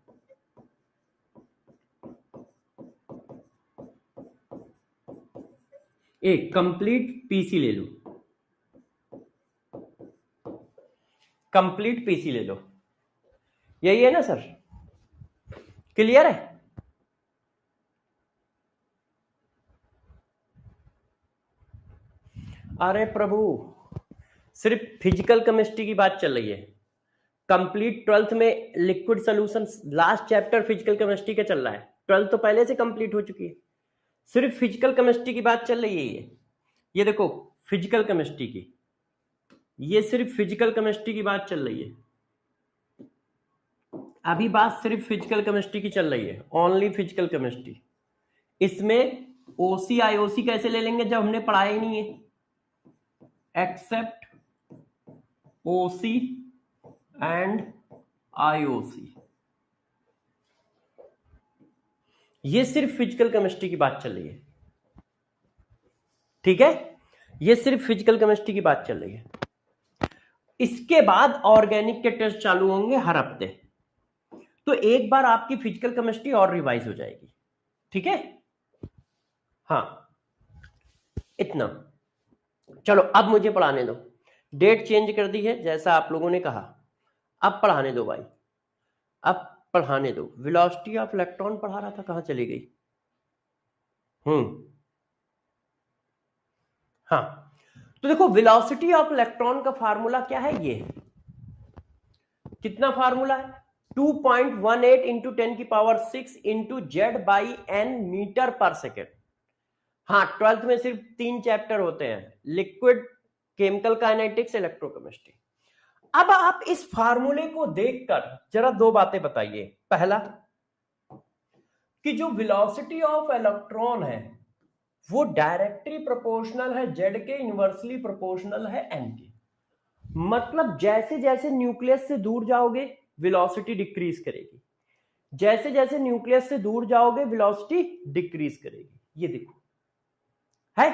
एक कंप्लीट पीसी ले लो, कंप्लीट पीसी ले लो, यही है ना सर, क्लियर है। अरे प्रभु सिर्फ फिजिकल केमिस्ट्री की बात चल रही है, कंप्लीट 12th में liquid solution, last chapter physical chemistry का चल रहा है, 12th तो पहले से कंप्लीट हो चुकी है, सिर्फ फिजिकल केमिस्ट्री की बात चल रही है ये। ये देखो फिजिकल केमिस्ट्री की, ये सिर्फ फिजिकल केमिस्ट्री की बात चल रही है, अभी बात सिर्फ फिजिकल केमिस्ट्री की चल रही है, ओनली फिजिकल केमिस्ट्री। इसमें ओसी आईओसी कैसे ले लेंगे जब हमने पढ़ाया ही नहीं है, एक्सेप्ट ओसी एंड आईओसी। ये सिर्फ फिजिकल केमिस्ट्री की बात चल रही है, ठीक है, ये सिर्फ फिजिकल केमिस्ट्री की बात चल रही है। इसके बाद ऑर्गेनिक के टेस्ट चालू होंगे हर हफ्ते, तो एक बार आपकी फिजिकल केमिस्ट्री और रिवाइज हो जाएगी, ठीक है। हाँ इतना, चलो अब मुझे पढ़ाने दो, डेट चेंज कर दी है जैसा आप लोगों ने कहा, अब पढ़ाने दो भाई, अब पढ़ाने दो। वेलोसिटी ऑफ इलेक्ट्रॉन पढ़ा रहा था, कहां चली गई? हाँ, तो देखो वेलोसिटी ऑफ इलेक्ट्रॉन का फार्मूला क्या है, ये है, कितना फार्मूला है, 2.18 into 10⁻⁶ into Z by N metre per second. हाँ, 12th में सिर्फ 3 चैप्टर होते हैं, लिक्विड, केमिकल काइनेटिक्स, इलेक्ट्रोकेमिस्ट्री। अब आप इस फार्मूले को देखकर जरा दो बातें बताइए। पहला कि जो वेलोसिटी ऑफ इलेक्ट्रॉन है वो डायरेक्टली प्रोपोर्शनल है जेड के, इनवर्सली प्रोपोर्शनल है एन के। मतलब जैसे जैसे न्यूक्लियस से दूर जाओगे वेलोसिटी डिक्रीज करेगी, जैसे जैसे न्यूक्लियस से दूर जाओगे वेलोसिटी डिक्रीज करेगी, ये देखो है।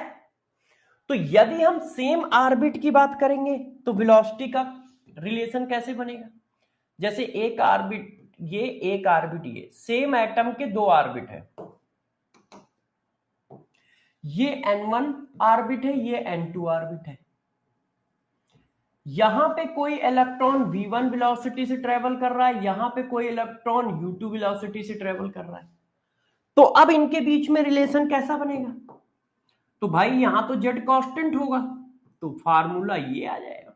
तो यदि हम सेम ऑर्बिट की बात करेंगे तो वेलोसिटी का रिलेशन कैसे बनेगा, जैसे एक ऑर्बिट ये, एक ऑर्बिट ये, सेम एटम के दो ऑर्बिट है, ये n1 ऑर्बिट है, ये n2 ऑर्बिट है। यहां पे कोई इलेक्ट्रॉन v1 वेलोसिटी से ट्रेवल कर रहा है, यहां पे कोई इलेक्ट्रॉन u2 वेलोसिटी से ट्रेवल कर रहा है, तो अब इनके बीच में रिलेशन कैसा बनेगा? तो भाई यहां तो जेड कांस्टेंट होगा, तो फार्मूला ये आ जाएगा,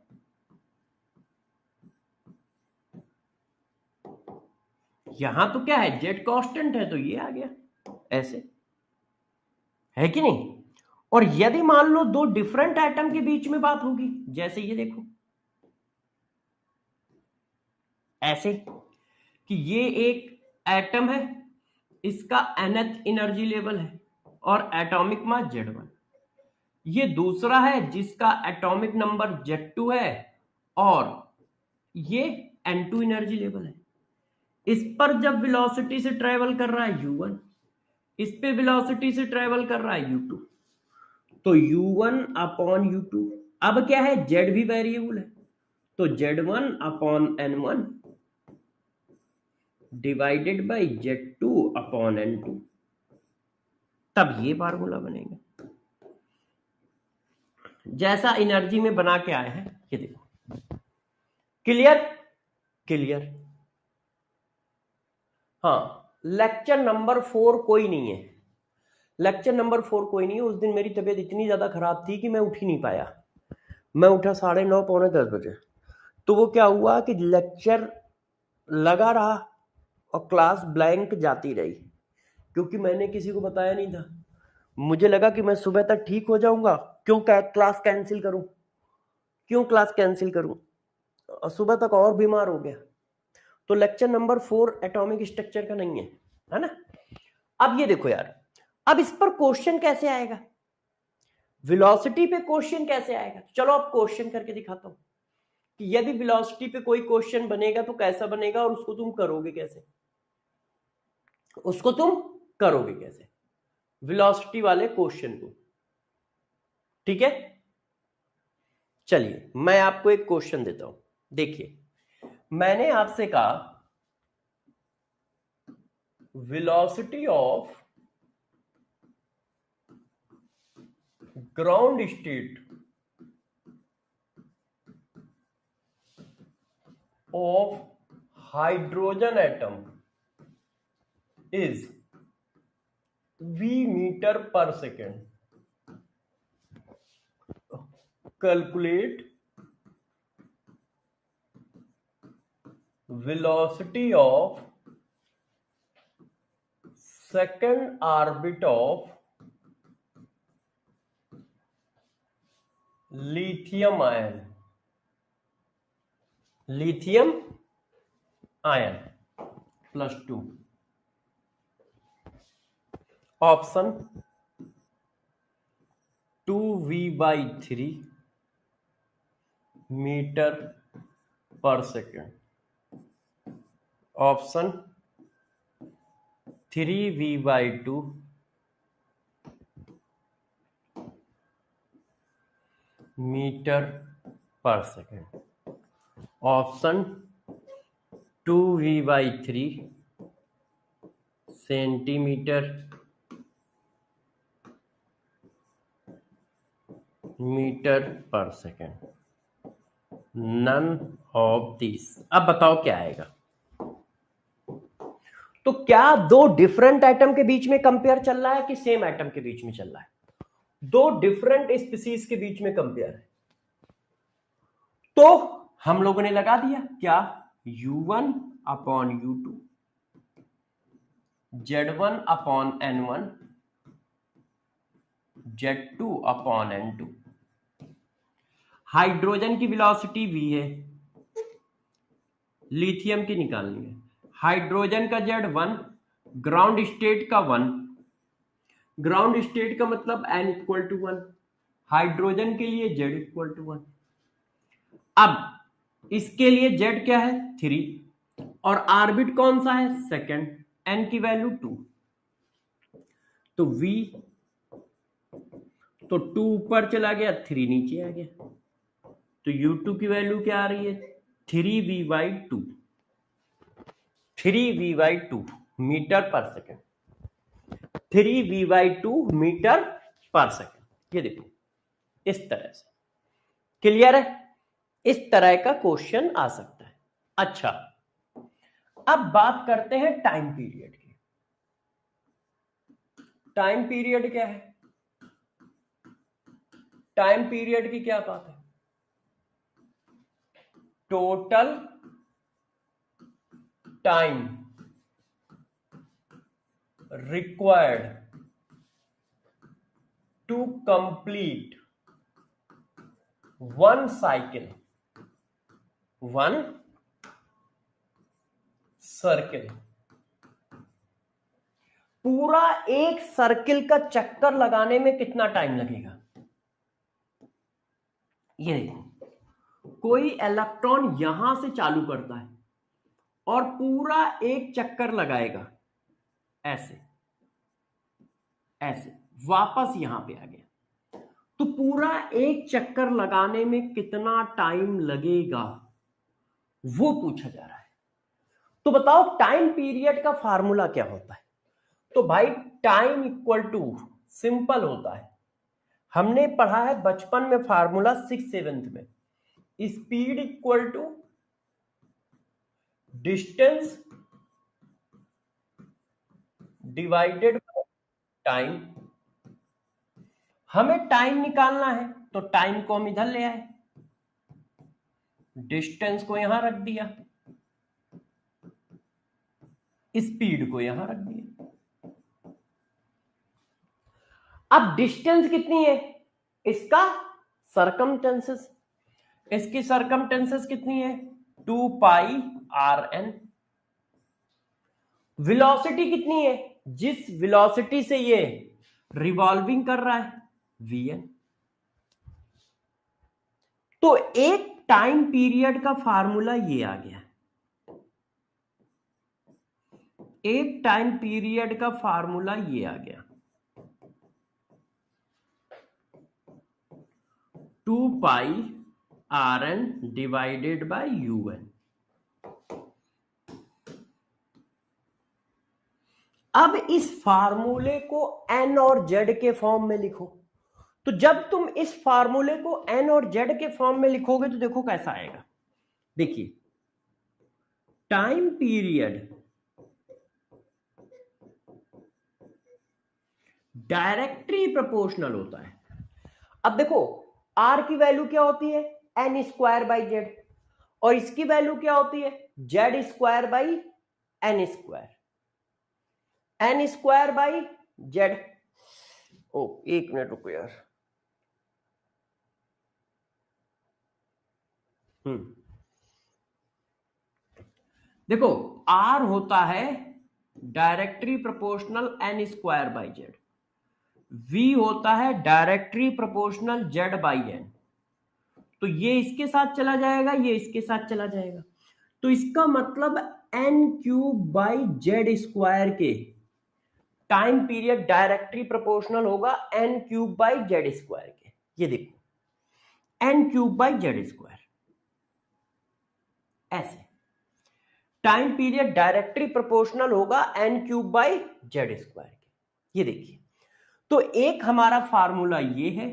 यहां तो क्या है, जेड कांस्टेंट है, तो ये आ गया, ऐसे है कि नहीं। और यदि मान लो दो डिफरेंट एटम के बीच में बात होगी, जैसे ये देखो ऐसे, कि ये एक एटम है, इसका nth एनर्जी लेवल है और एटॉमिक मास Z1, ये दूसरा है जिसका एटॉमिक नंबर Z2 है और ये N2 एनर्जी लेवल है। इस पर जब वेलोसिटी से ट्रेवल कर रहा है U1, इस पे वेलोसिटी से ट्रेवल कर रहा है U2, तो U1 अपॉन U2, अब क्या है, Z भी वेरिएबल है, तो Z1 upon N1 divided by Z2 upon N2, तब ये फार्मूला बनेगा जैसा एनर्जी में बना के आए हैं, ये देखो। क्लियर? क्लियर। हाँ, लेक्चर नंबर 4 कोई नहीं है, लेक्चर नंबर 4 कोई नहीं है। उस दिन मेरी तबीयत इतनी ज्यादा खराब थी कि मैं उठ ही नहीं पाया, मैं उठा 9:30 पौने 10 बजे। तो वो क्या हुआ कि लेक्चर लगा रहा और क्लास ब्लैंक जाती रही, क्योंकि मैंने किसी को बताया नहीं था। मुझे लगा कि मैं सुबह तक ठीक हो जाऊंगा, क्यों क्लास कैंसिल करूं, क्यों क्लास कैंसिल करूं, और सुबह तक और बीमार हो गया। तो लेक्चर नंबर 4 एटॉमिक स्ट्रक्चर का नहीं है ना। अब ये देखो यार, अब इस पर क्वेश्चन कैसे आएगा, वेलोसिटी पे क्वेश्चन कैसे आएगा? चलो अब क्वेश्चन करके दिखाता हूं कि यदि वेलोसिटी पे कोई क्वेश्चन बनेगा तो कैसा बनेगा और उसको तुम करोगे कैसे, उसको तुम करोगे कैसे वेलोसिटी वाले क्वेश्चन को, ठीक है। चलिए मैं आपको एक क्वेश्चन देता हूं, देखिए मैंने आपसे कहा velocity of ground state of hydrogen atom is v meter per second. Calculate velocity of second orbit of lithium ion, lithium ion +2। Option 2V/3 metre per second. Option 3V/2 metre per second. Option 2V/3 centimetre metre per second. None of this. अब बताओ क्या आएगा। तो क्या दो different atom के बीच में compare चल रहा है कि सेम एटम के बीच में चल रहा है? दो डिफरेंट स्पीसीज के बीच में कंपेयर है। तो हम लोगों ने लगा दिया क्या, U1/U2 Z1/N1 Z2/N2। हाइड्रोजन की वेलोसिटी v है, लिथियम की निकालनी है। हाइड्रोजन का Z1, ग्राउंड स्टेट का 1, ग्राउंड स्टेट का मतलब n=1, हाइड्रोजन के लिए Z=1। अब इसके लिए Z क्या है 3 और ऑर्बिट कौन सा है सेकंड, n की वैल्यू 2, तो V तो 2 ऊपर चला गया 3 नीचे आ गया, तो U2 की वैल्यू क्या आ रही है 3V/2, 3V/2 metre per second, 3V/2 metre per second. ये देखो इस तरह से, क्लियर है? इस तरह का क्वेश्चन आ सकता है। अच्छा, अब बात करते हैं टाइम पीरियड की। टाइम पीरियड क्या है? टाइम पीरियड की क्या बात है? Total time required to complete one cycle, one circle. पूरा एक सर्किल का चक्कर लगाने में कितना टाइम लगेगा? ये देखो, कोई इलेक्ट्रॉन यहां से चालू करता है और पूरा एक चक्कर लगाएगा, ऐसे ऐसे वापस यहां पे आ गया, तो पूरा एक चक्कर लगाने में कितना टाइम लगेगा वो पूछा जा रहा है। तो बताओ टाइम पीरियड का फार्मूला क्या होता है? तो भाई टाइम इक्वल टू सिंपल होता है, हमने पढ़ा है बचपन में फार्मूला 6th-7th में, speed equal to distance divided by time. हमें टाइम निकालना है तो टाइम को हम इधर ले आए, डिस्टेंस को यहां रख दिया, स्पीड को यहां रख दिया। अब डिस्टेंस कितनी है इसका, सरकमटेंसेस, इसकी सरकमटेंसेस कितनी है 2πRN। वेलोसिटी कितनी है, जिस वेलोसिटी से ये रिवॉल्विंग कर रहा है Vn। तो एक टाइम पीरियड का फार्मूला ये आ गया, एक टाइम पीरियड का फार्मूला ये आ गया 2πRN डिवाइडेड बाय UN। अब इस फार्मूले को N और Z के फॉर्म में लिखो। तो जब तुम इस फार्मूले को N और Z के फॉर्म में लिखोगे तो देखो कैसा आएगा। देखिए टाइम पीरियड डायरेक्टली प्रोपोर्शनल होता है। अब देखो R की वैल्यू क्या होती है N²/Z और इसकी वैल्यू क्या होती है Z²/N², N²/Z। ओ एक मिनट रुको यार, देखो आर होता है directly proportional N square by Z, V होता है directly proportional Z by N. तो ये इसके साथ चला जाएगा, ये इसके साथ चला जाएगा, तो इसका मतलब N cube by Z square के टाइम पीरियड डायरेक्टली प्रोपोर्शनल होगा N cube by Z square के। ये देखो N cube by Z square, ऐसे टाइम पीरियड डायरेक्टली प्रोपोर्शनल होगा N cube by Z square के। ये देखिए, तो एक हमारा फार्मूला ये है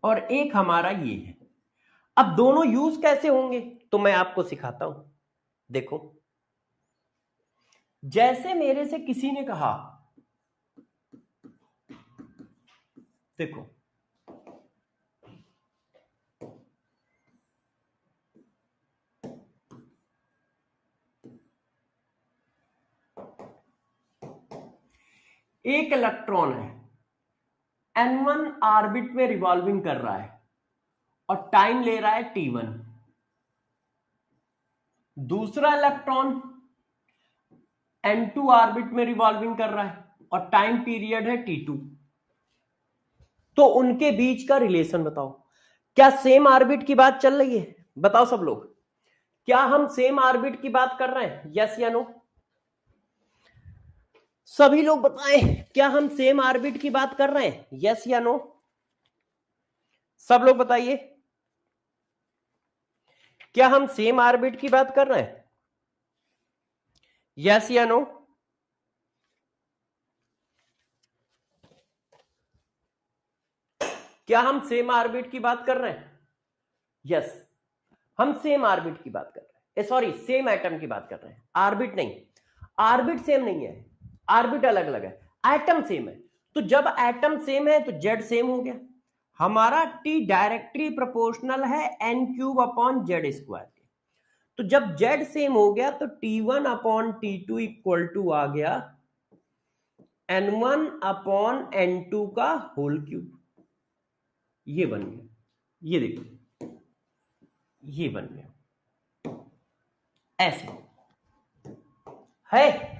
और एक हमारा ये है। अब दोनों यूज कैसे होंगे तो मैं आपको सिखाता हूं। देखो जैसे मेरे से किसी ने कहा, देखो एक इलेक्ट्रॉन है n1 ऑर्बिट में रिवॉल्विंग कर रहा है और टाइम ले रहा है t1। दूसरा इलेक्ट्रॉन n2 ऑर्बिट में रिवॉल्विंग कर रहा है और टाइम पीरियड है t2। तो उनके बीच का रिलेशन बताओ। क्या सेम ऑर्बिट की बात चल रही है? बताओ सब लोग, क्या हम सेम ऑर्बिट की बात कर रहे हैं? यस या नो? सभी लोग बताएं, क्या हम सेम ऑर्बिट की बात कर रहे हैं? यस या नो? सब लोग बताइए, क्या हम सेम ऑर्बिट की बात कर रहे हैं? यस या नो? क्या हम सेम ऑर्बिट की बात कर रहे हैं? यस, हम सेम ऑर्बिट की बात कर रहे हैं, सॉरी सेम एटम की बात कर रहे हैं, ऑर्बिट नहीं। ऑर्बिट सेम नहीं है, ऑर्बिट अलग अलग है, एटम सेम है। तो जब एटम सेम है तो जेड सेम हो गया। हमारा टी डायरेक्टली प्रोपोर्शनल है N cube upon Z square के। तो जब जेड सेम हो गया तो T1 upon T2 equal to आ गया N1 अपॉन N2 का होल क्यूब। ये बन गया, ये देखो ये बन गया, ऐसे है।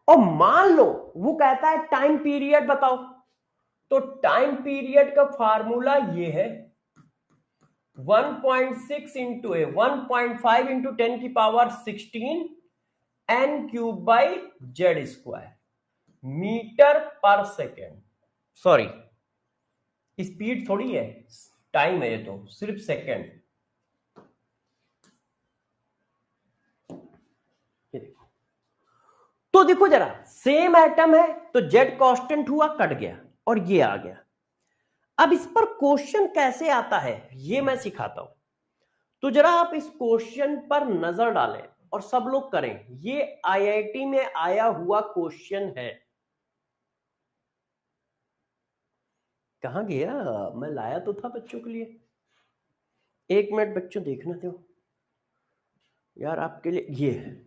और मान लो वो कहता है टाइम पीरियड बताओ, तो टाइम पीरियड का फार्मूला ये है 1.6 इंटू 1.5 इंटू 10 की power 16 N cube by Z square metre per second. Sorry speed थोड़ी है, टाइम है ये तो सिर्फ सेकेंड। तो देखो जरा, सेम एटम है तो जेड कांस्टेंट हुआ, कट गया और ये आ गया। अब इस पर क्वेश्चन कैसे आता है ये मैं सिखाता हूं। तो जरा आप इस क्वेश्चन पर नजर डालें और सब लोग करें। ये आईआईटी में आया हुआ क्वेश्चन है। कहां गया? मैं लाया तो था बच्चों के लिए। एक मिनट बच्चों देखना दो यार, आपके लिए ये है।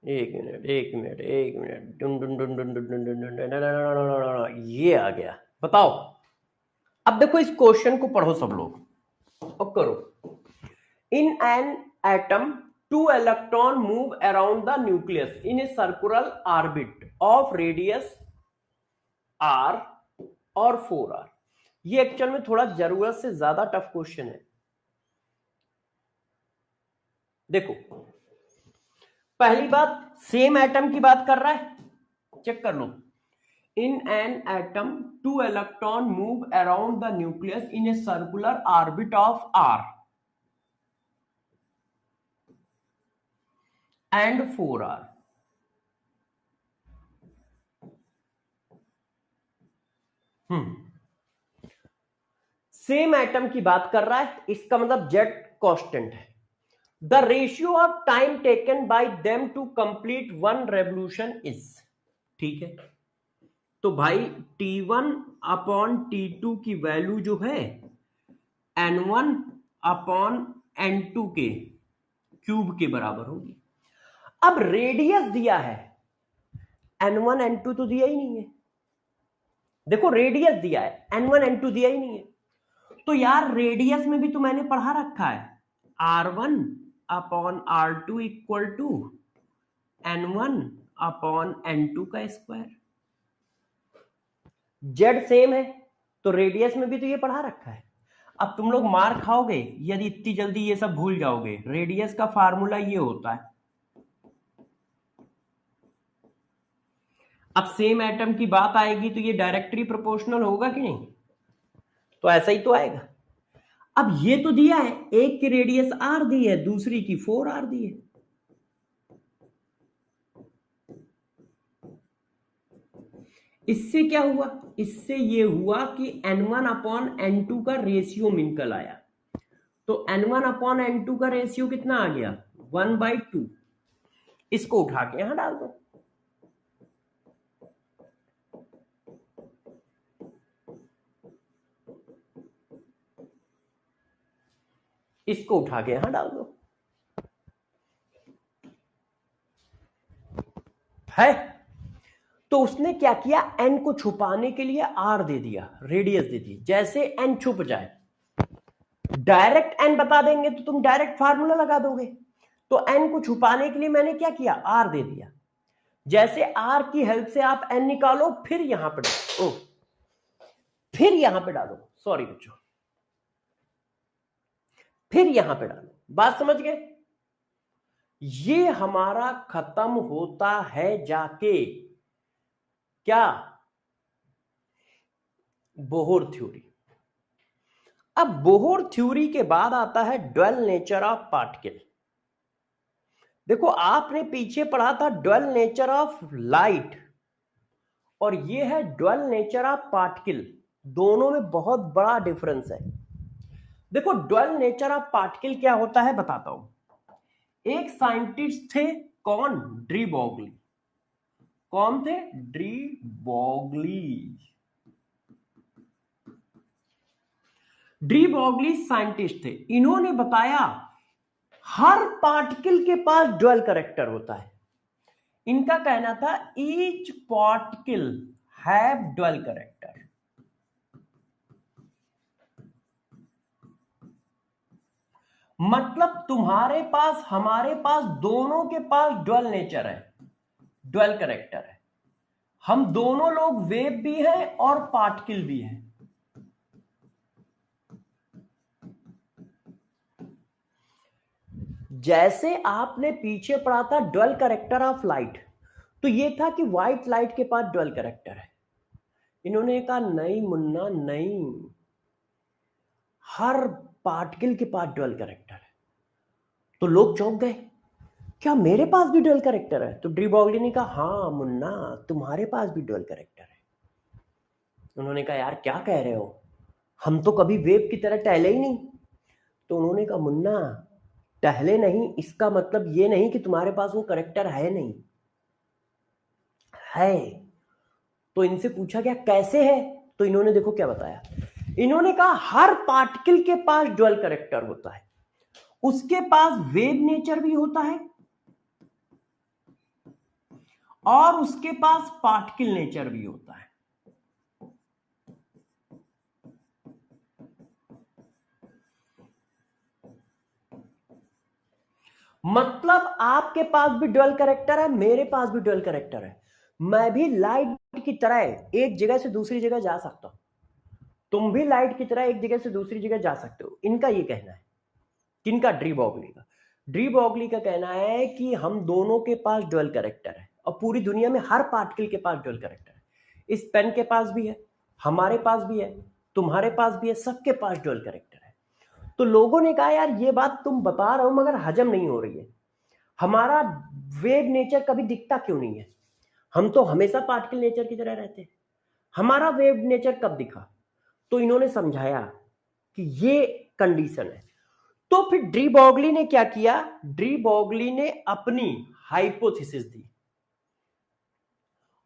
एक मिनट एक मिनट एक मिनट, डुन डुन डुन डुन डुन डुन डुन डुन डुन, ये आ गया। बताओ, अब देखो इस क्वेश्चन को पढ़ो सब लोग और करो। इन an atom two electron move around the nucleus in a circular orbit of radius r और 4r। ये एक्चुअल में थोड़ा जरूरत से ज्यादा टफ क्वेश्चन है। देखो पहली बात, सेम एटम की बात कर रहा है, चेक कर लो। In an atom two electron move around the nucleus in a circular orbit of r and 4r। Same atom की बात कर रहा है, इसका मतलब जेड कांस्टेंट है। The ratio of time taken by them to complete one revolution is, ठीक है। तो भाई T1 अपॉन T2 की वैल्यू जो है N1 अपॉन N2 के क्यूब के बराबर होगी। अब रेडियस दिया है N1 N2 तो दिया ही नहीं है, देखो रेडियस दिया है, N1 N2 दिया ही नहीं है। तो यार रेडियस में भी तो मैंने पढ़ा रखा है R1 upon R2 equal to N1 upon N2 का स्क्वायर। जेड सेम है तो रेडियस में भी तो ये पढ़ा रखा है। अब तुम लोग मार खाओगे यदि इतनी जल्दी ये सब भूल जाओगे। रेडियस का फार्मूला ये होता है। अब सेम एटम की बात आएगी तो ये डायरेक्टली प्रोपोर्शनल होगा कि नहीं, तो ऐसा ही तो आएगा। अब ये तो दिया है, एक की रेडियस आर दी है, दूसरी की 4r दी है। इससे क्या हुआ, इससे ये हुआ कि N1 अपॉन N2 का रेशियो निकल आया। तो N1 अपॉन N2 का रेशियो कितना आ गया 1/2। इसको उठा के यहां डाल दो। इसको उठा के यहां डाल दो है। तो उसने क्या किया, n को छुपाने के लिए r दे दिया, रेडियस दे दी। जैसे n छुप जाए, डायरेक्ट n बता देंगे तो तुम डायरेक्ट फार्मूला लगा दोगे। तो n को छुपाने के लिए मैंने क्या किया, r दे दिया। जैसे r की हेल्प से आप n निकालो, फिर यहां पे डालो, फिर यहां पे डालो, सॉरी बच्चों, फिर यहां पे डालो। बात समझ गए। ये हमारा खत्म होता है जाके क्या, बोहर थ्योरी। अब बोहर थ्योरी के बाद आता है ड्वेल नेचर ऑफ पार्टिकल। देखो आपने पीछे पढ़ा था ड्वेल नेचर ऑफ लाइट, और ये है ड्वेल नेचर ऑफ पार्टिकल। दोनों में बहुत बड़ा डिफरेंस है। देखो ड्वेल नेचर ऑफ पार्टिकल क्या होता है बताता हूं। एक साइंटिस्ट थे, कौन, डी ब्रोगली। कौन थे, de Broglie. De Broglie scientist थे। इन्होंने बताया हर पार्टिकल के पास ड्वेल कैरेक्टर होता है। इनका कहना था each particle have dual character. मतलब तुम्हारे पास, हमारे पास, दोनों के पास ड्वेल नेचर है, ड्वेल कैरेक्टर है। हम दोनों लोग वेव भी हैं और पार्टिकल भी हैं। जैसे आपने पीछे पढ़ा था ड्वेल कैरेक्टर ऑफ लाइट, तो ये था कि व्हाइट लाइट के पास ड्वेल कैरेक्टर है। इन्होंने कहा नहीं मुन्ना नहीं, हर पार्टिकल के पास ड्वेल कैरेक्टर है। तो लोग चौंक गए, क्या मेरे पास भी ड्वेल कैरेक्टर है? तो डी ब्रोगली ने कहा हाँ मुन्ना, तुम्हारे पास भी ड्वेल कैरेक्टर है। उन्होंने कहा यार क्या कह रहे हो, हम तो कभी वेव की तरह टहले ही नहीं। तो उन्होंने कहा मुन्ना टहले नहीं, इसका मतलब ये नहीं कि तुम्हारे पास वो कैरेक्टर है नहीं, है। तो इनसे पूछा गया कैसे है, तो इन्होंने देखो क्या बताया। इन्होंने कहा हर पार्टिकल के पास ड्वेल कैरेक्टर होता है, उसके पास वेव नेचर भी होता है और उसके पास पार्टिकल नेचर भी होता है। मतलब आपके पास भी ड्वेल कैरेक्टर है, मेरे पास भी ड्वेल कैरेक्टर है। मैं भी लाइट की तरह एक जगह से दूसरी जगह जा सकता हूं, तुम भी लाइट की तरह एक जगह से दूसरी जगह जा सकते हो। इनका ये कहना है, किनका, डी ब्रोगली का। डी ब्रोगली का कहना है कि हम दोनों के पास ड्वेल कैरेक्टर है, और पूरी दुनिया में हर पार्टिकल के पास ड्वेल कैरेक्टर है। इस पेन के पास भी है, हमारे पास भी है, तुम्हारे पास भी है, सबके पास ड्वेल कैरेक्टर है। तो लोगों ने कहा यार ये बात तुम बता रहे हो मगर हजम नहीं हो रही है, हमारा वेव नेचर कभी दिखता क्यों नहीं है? हम तो हमेशा पार्टिकल नेचर की तरह रहते हैं, हमारा वेव नेचर कब दिखा? तो इन्होंने समझाया कि ये कंडीशन है। तो फिर डी ब्रोगली ने क्या किया, डी ब्रोगली ने अपनी हाइपोथेसिस दी,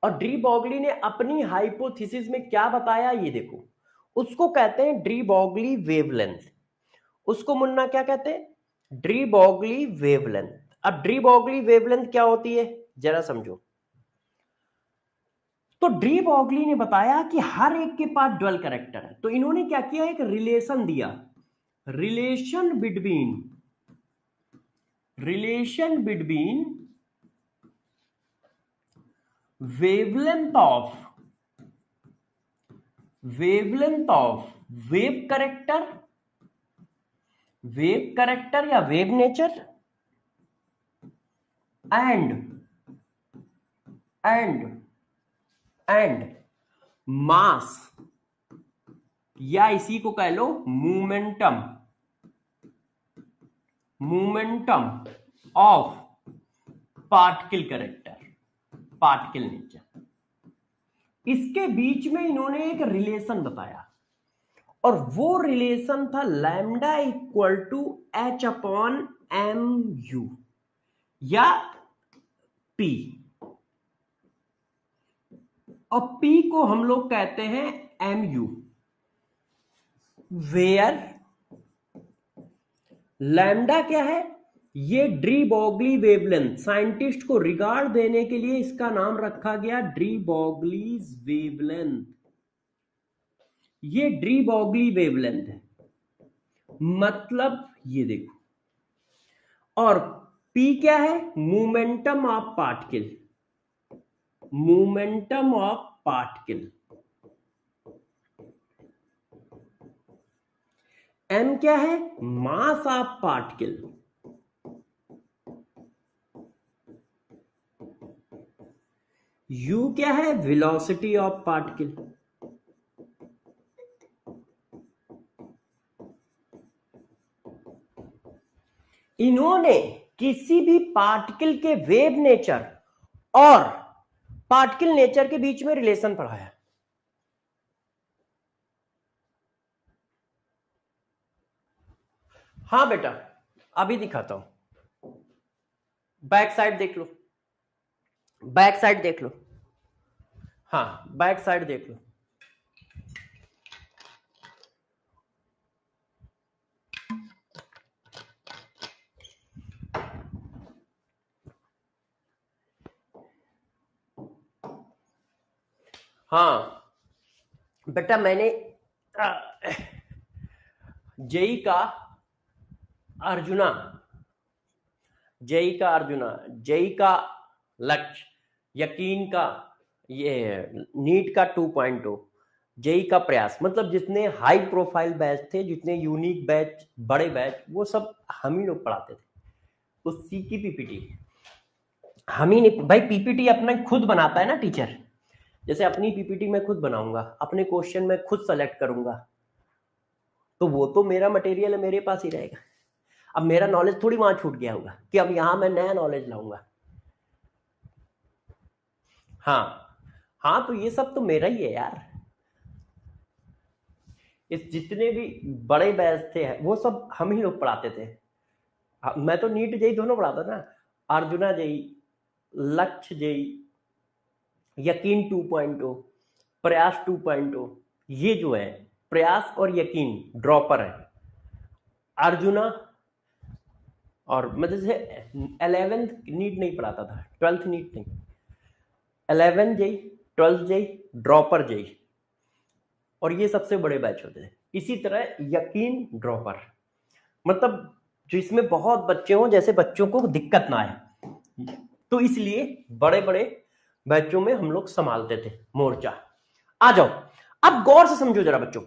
और डी ब्रोगली ने अपनी हाइपोथेसिस में क्या बताया ये देखो। उसको कहते हैं डी ब्रोगली वेवलेंथ। उसको मुन्ना क्या कहते हैं, डी ब्रोगली वेवलेंथ। अब डी ब्रोगली वेवलेंथ क्या होती है जरा समझो। तो डी ब्रॉगली ने बताया कि हर एक के पास ड्यूअल कैरेक्टर है। तो इन्होंने क्या किया, एक रिलेशन दिया, relation between wavelength of wave character या वेव नेचर एंड मास, या इसी को कह लो मोमेंटम ऑफ पार्टिकल नेचर। इसके बीच में इन्होंने एक रिलेशन बताया, और वो रिलेशन था lambda equal to H upon M U या पी, और पी को हम लोग कहते हैं एम यू, वेयर लैम्डा क्या है, ये डी ब्रॉगली वेवलेंथ, साइंटिस्ट को रिगार्ड देने के लिए इसका नाम रखा गया डी ब्रॉगलीज वेवलेंथ। ये डी ब्रॉगली वेवलेंथ है, मतलब ये देखो, और P क्या है, मोमेंटम ऑफ पार्टिकल। M क्या है, मास ऑफ पार्टिकल। U क्या है, वेलोसिटी ऑफ पार्टिकल। इन्होंने किसी भी पार्टिकल के वेव नेचर और पार्टिकल नेचर के बीच में रिलेशन पढ़ाया। हाँ बेटा, अभी दिखाता हूं, बैक साइड देख लो, हाँ बैक साइड देख लो। हाँ बेटा, मैंने जेई का अर्जुना, जेई का लक्ष्य, यकीन का, ये नीट का 2.0, जेई का प्रयास, मतलब जितने हाई प्रोफाइल बैच थे, जितने यूनिक बैच, बड़े बैच, वो सब हम ही लोग पढ़ाते थे। उसी की पीपीटी हम ही नहीं, भाई पीपीटी अपना खुद बनाता है ना टीचर, जैसे अपनी पीपीटी मैं खुद बनाऊंगा, अपने क्वेश्चन मैं खुद सेलेक्ट करूंगा, तो वो तो मेरा मटेरियल है, मेरे पास ही रहेगा। अब मेरा नॉलेज थोड़ी वहां छूट गया होगा कि अब यहां मैं नया नॉलेज लाऊंगा। हाँ तो ये सब तो मेरा ही है यार। इस जितने भी बड़े बैच थे वो सब हम ही लोग पढ़ाते थे। मैं तो नीट जेई दोनों पढ़ाता था, अर्जुना जेई, लक्ष्य जेई, यकीन 2.0, प्रयास 2.0। ये जो है प्रयास और यकीन ड्रॉपर है, अर्जुना, और मैं जैसे 11th नीट नहीं पढ़ाता था, 12th नीट नहीं, 11 जेई, 12 जेई, ड्रॉपर जेई, और ये सबसे बड़े बैच होते थे। इसी तरह यकीन ड्रॉपर, मतलब जो इसमें बहुत बच्चे हों, जैसे बच्चों को दिक्कत ना आए, तो इसलिए बड़े बड़े बैचों में हम लोग संभालते थे मोर्चा। आ जाओ, अब गौर से समझो जरा बच्चों,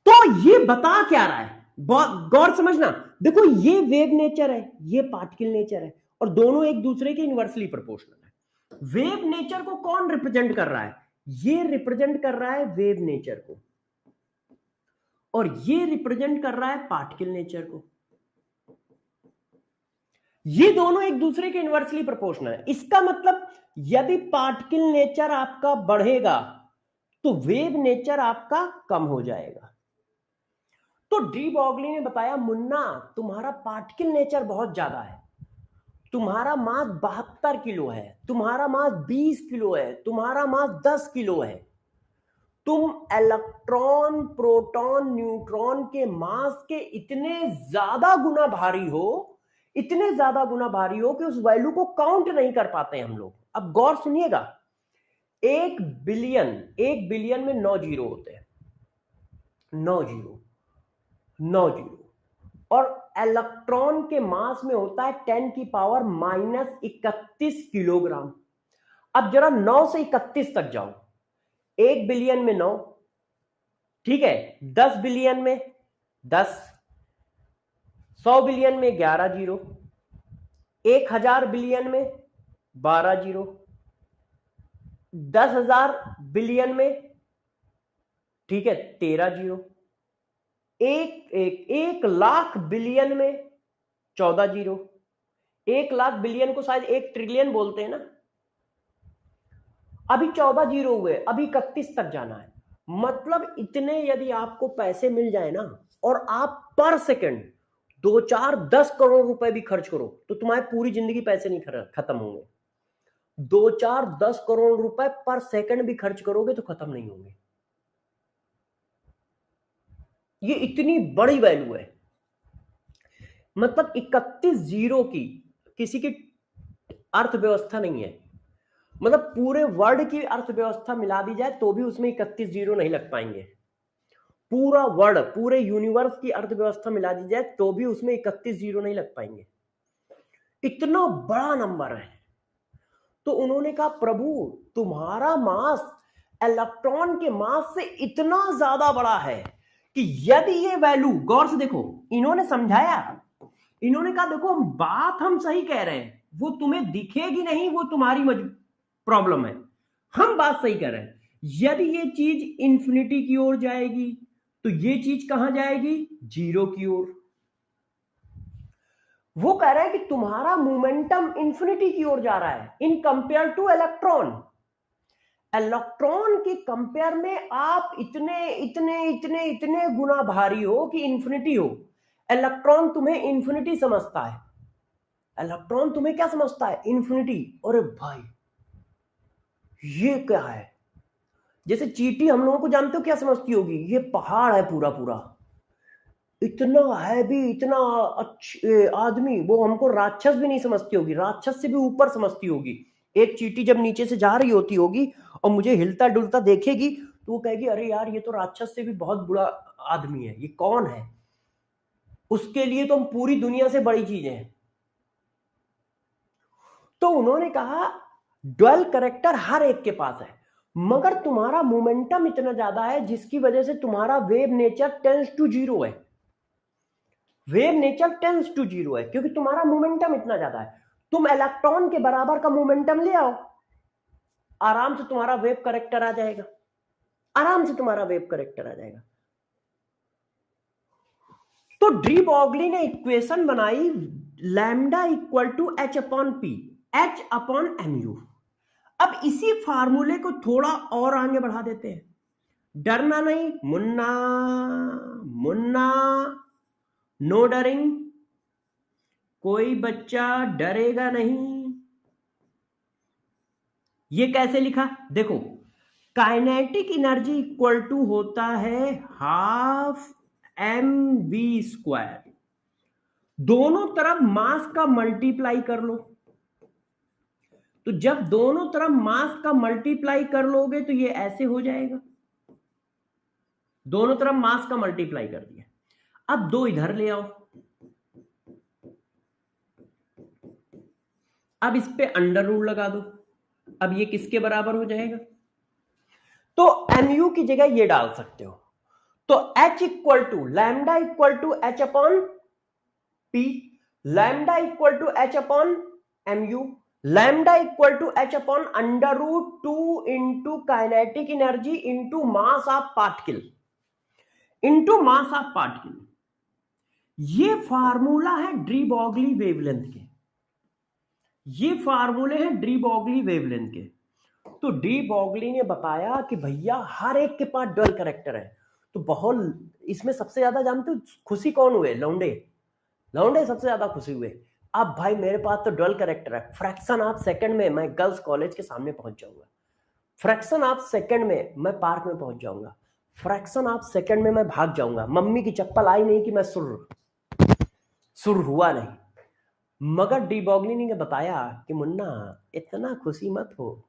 तो ये बता क्या रहा है, गौर समझना। देखो ये वेव नेचर है, ये पार्टिकल नेचर है, और दोनों एक दूसरे के इनवर्सली प्रोपोर्शनल है। वेव नेचर को कौन रिप्रेजेंट कर रहा है, ये रिप्रेजेंट कर रहा है वेव नेचर को, और ये रिप्रेजेंट कर रहा है पार्टिकल नेचर को। ये दोनों एक दूसरे के इनवर्सली प्रोपोर्शनल है। इसका मतलब यदि पार्टिकल नेचर आपका बढ़ेगा तो वेव नेचर आपका कम हो जाएगा। तो डी ब्रॉगली ने बताया, मुन्ना तुम्हारा पार्टिकल नेचर बहुत ज्यादा है, तुम्हारा मास 72 किलो है, तुम्हारा मास 20 किलो है, तुम्हारा मास 10 किलो है, तुम इलेक्ट्रॉन, प्रोटॉन, न्यूट्रॉन के मास के इतने ज्यादा गुना भारी हो, इतने ज्यादा गुना भारी हो कि उस वैल्यू को काउंट नहीं कर पाते हम लोग। अब गौर सुनिएगा, एक बिलियन में 9 जीरो होते हैं, 9 जीरो। और इलेक्ट्रॉन के मास में होता है 10⁻⁻31 किलोग्राम। अब जरा 9 से 31 तक जाओ। 1 बिलियन में 9, ठीक है, 10 बिलियन में 10, 100 बिलियन में 11 जीरो, 1000 बिलियन में 12 जीरो, 10,000 बिलियन में, ठीक है, 13 जीरो, 1 लाख बिलियन में 14 जीरो। 1 लाख बिलियन को शायद 1 ट्रिलियन बोलते हैं ना। अभी 14 जीरो हुए, अभी 31 तक जाना है। मतलब इतने यदि आपको पैसे मिल जाए ना, और आप पर सेकंड 2, 4, 10 करोड़ रुपए भी खर्च करो, तो तुम्हारी पूरी जिंदगी पैसे नहीं खत्म होंगे। 2, 4, 10 करोड़ रुपए पर सेकंड भी खर्च करोगे तो खत्म नहीं होंगे। ये इतनी बड़ी वैल्यू है। मतलब 31 जीरो की किसी की अर्थव्यवस्था नहीं है। मतलब पूरे वर्ल्ड की अर्थव्यवस्था मिला दी जाए तो भी उसमें 31 जीरो नहीं लग पाएंगे। पूरा वर्ल्ड, पूरे यूनिवर्स की अर्थव्यवस्था मिला दी जाए तो भी उसमें 31 जीरो नहीं लग पाएंगे। इतना बड़ा नंबर है। तो उन्होंने कहा, प्रभु तुम्हारा मास इलेक्ट्रॉन के मास से इतना ज्यादा बड़ा है कि यदि ये वैल्यू, गौर से देखो, इन्होंने समझाया, इन्होंने कहा देखो बात हम सही कह रहे हैं, वो तुम्हें दिखेगी नहीं, वो तुम्हारी प्रॉब्लम है, हम बात सही कर रहे हैं। यदि ये चीज इंफिनिटी की ओर जाएगी तो ये चीज कहां जाएगी? जीरो की ओर। वो कह रहा है कि तुम्हारा मोमेंटम इंफिनिटी की ओर जा रहा है in compare two electron. Electron के कंपेयर में आप इतने इतने इतने इतने गुना भारी हो कि इंफिनिटी हो। इलेक्ट्रॉन तुम्हें इंफिनिटी समझता है। इलेक्ट्रॉन तुम्हें क्या समझता है? इंफिनिटी। अरे भाई ये क्या है? जैसे चींटी हम लोगों को जानते हो क्या समझती होगी? ये पहाड़ है पूरा पूरा, इतना हैवी, इतना अच्छे आदमी, वो हमको राक्षस भी नहीं समझती होगी, राक्षस से भी ऊपर समझती होगी। एक चींटी जब नीचे से जा रही होती होगी और मुझे हिलता डुलता देखेगी तो वो कहेगी, अरे यार ये तो राक्षस से भी बहुत बुरा आदमी है, ये कौन है? उसके लिए तो हम पूरी दुनिया से बड़ी चीजें हैं। तो उन्होंने कहा ड्वेल करेक्टर हर एक के पास है, मगर तुम्हारा मोमेंटम इतना ज्यादा है जिसकी वजह से तुम्हारा wave nature tends to zero है। Wave nature tends to zero है क्योंकि तुम्हारा मोमेंटम इतना ज्यादा है। तुम इलेक्ट्रॉन के बराबर का मोमेंटम ले आओ, आराम से तुम्हारा वेव करेक्टर आ जाएगा, आराम से तुम्हारा वेव करेक्टर आ जाएगा। तो डी ब्रॉगली ने इक्वेशन बनाई, lambda equal to H upon P, H upon M U. अब इसी फार्मूले को थोड़ा और आगे बढ़ा देते हैं। डरना नहीं मुन्ना, मुन्ना नो डरिंग, कोई बच्चा डरेगा नहीं। ये कैसे लिखा? देखो, काइनेटिक एनर्जी इक्वल टू होता है हाफ mv²। दोनों तरफ मास का मल्टीप्लाई कर लो, तो जब दोनों तरफ मास का मल्टीप्लाई कर लोगे तो ये ऐसे हो जाएगा। दोनों तरफ मास का मल्टीप्लाई कर दिया। अब दो इधर ले आओ, अब इस पे अंडर रूल लगा दो। अब ये किसके बराबर हो जाएगा? तो mu की जगह ये डाल सकते हो। तो h equal to lambda equal to H upon P, lambda equal to H upon mu, lambda equal to H upon under root 2 into kinetic energy into mass of particle, into mass of particle. ये formula है de Broglie wavelength के, ये फार्मूले हैं D Broglie wavelength के। तो de Broglie ने बताया कि भैया हर एक के पास ड्वेल करेक्टर है। तो बहुत इसमें सबसे ज्यादा जानते हो खुशी कौन हुए? लौंडे, लौंडे सबसे ज्यादा खुशी हुए। अब भाई मेरे पास तो ड्वेल करेक्टर है, फ्रैक्शन ऑफ सेकंड में मैं गर्ल्स कॉलेज के सामने पहुंच जाऊंगा, फ्रैक्शन ऑफ सेकंड में मैं पार्क में पहुंच जाऊंगा, फ्रैक्शन ऑफ सेकंड में मैं भाग जाऊंगा, मम्मी की चप्पल आई नहीं कि मैं सुर हुआ नहीं। मगर डी ब्रॉगली ने बताया कि मुन्ना इतना खुशी मत हो,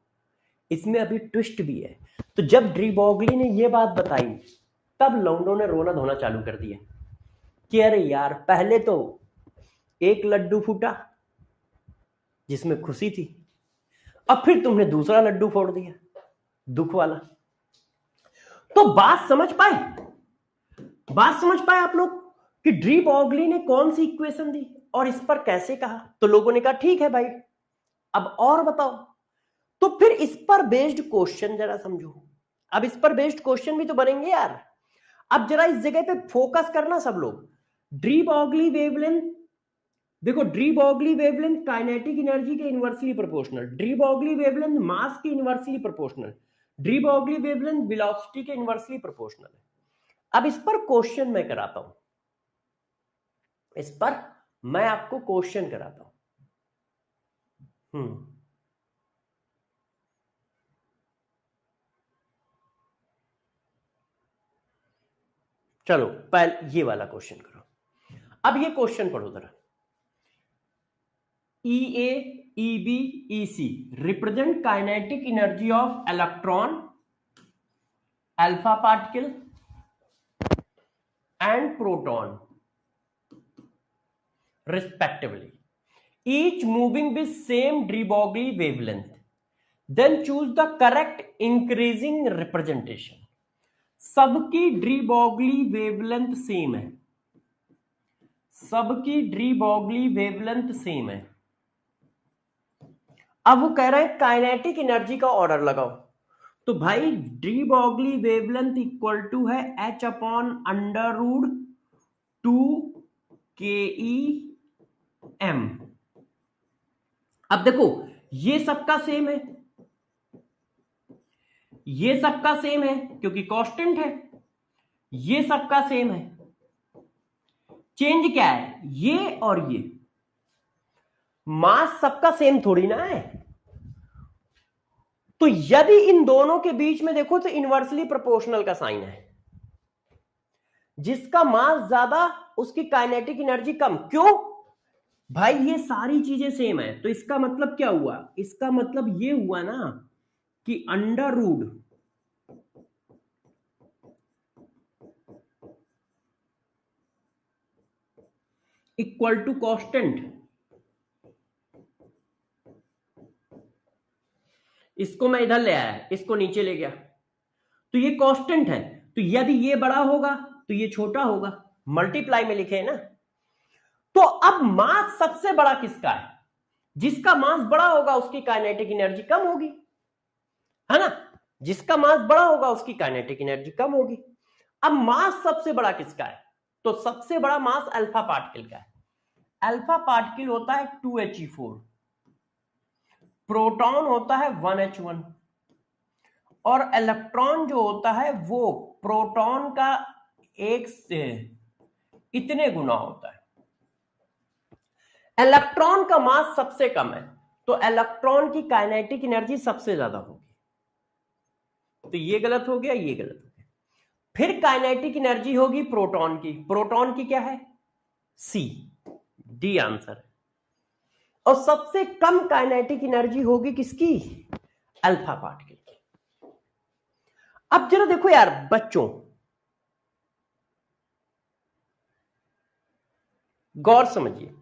इसमें अभी ट्विस्ट भी है। तो जब डी ब्रॉगली ने ये बात बताई तब लौंडों ने रोना धोना चालू कर दिया कि अरे यार, पहले तो एक लड्डू फूटा जिसमें खुशी थी, अब फिर तुमने दूसरा लड्डू फोड़ दिया दुख वाला। तो बात समझ पाए आप लोग कि डी ब्रॉगली ने कौन सी इक्वेशन दी और इस पर कैसे कहा। तो लोगों ने कहा ठीक है भाई, अब और बताओ। तो फिर इस पर बेस्ड क्वेश्चन जरा समझो। अब इस पर बेस्ड क्वेश्चन भी तो बनेंगे यार। अब जरा इस जगह पे फोकस करना सब लोग। डी ब्रॉगली वेवलेंथ, देखो de Broglie wavelength kinetic energy के inversely proportional, de Broglie wavelength mass के inversely proportional, de Broglie wavelength velocity के इनवर्सली प्रोपोर्शनल है। अब इस पर क्वेश्चन मैं कराता हूं, इस पर मैं आपको क्वेश्चन कराता हूं। चलो पहले ये वाला क्वेश्चन करो। अब ये क्वेश्चन पढ़ो जरा। E A, E B, E C represent kinetic energy of electron, alpha particle and proton respectively, each moving with same de Broglie wavelength. Then choose the correct increasing representation. सबकी D Broglie wavelength same है, सबकी D Broglie wavelength same है। अब वो कह रहे हैं kinetic energy का ऑर्डर लगाओ। तो भाई de Broglie wavelength equal to है h upon under root 2 KEM। अब देखो ये सबका सेम है, ये सबका सेम है क्योंकि कांस्टेंट है, ये सबका सेम है। चेंज क्या है, ये और ये, मास सबका सेम थोड़ी ना है। तो यदि इन दोनों के बीच में देखो तो इनवर्सली प्रोपोर्शनल का साइन है, जिसका मास ज्यादा उसकी काइनेटिक एनर्जी कम। क्यों भाई, ये सारी चीजें सेम है। तो इसका मतलब क्या हुआ, इसका मतलब ये हुआ ना कि under root equal to constant. इसको मैं इधर ले आया, इसको नीचे ले गया, तो ये कांस्टेंट है। तो यदि ये बड़ा होगा तो ये छोटा होगा, मल्टीप्लाई में लिखे है ना। तो अब मास सबसे बड़ा किसका है, जिसका मास बड़ा होगा उसकी काइनेटिक एनर्जी कम होगी, है ना। जिसका मास बड़ा होगा उसकी काइनेटिक एनर्जी कम होगी। अब मास सबसे बड़ा किसका है, तो सबसे बड़ा मास अल्फा पार्टिकल का है। अल्फा पार्टिकल होता है 2He4, प्रोटॉन होता है 1H1 और इलेक्ट्रॉन जो होता है वो प्रोटॉन का एक से इतने गुना होता है। इलेक्ट्रॉन का मास सबसे कम है तो इलेक्ट्रॉन की काइनेटिक एनर्जी सबसे ज्यादा होगी। तो ये गलत हो गया, ये गलत हो गया। फिर काइनेटिक एनर्जी होगी प्रोटॉन की, प्रोटॉन की क्या है, सी, डी आंसर है। और सबसे कम काइनेटिक एनर्जी होगी किसकी, अल्फा पार्टिकल की। अब जरा देखो यार बच्चों, गौर समझिए।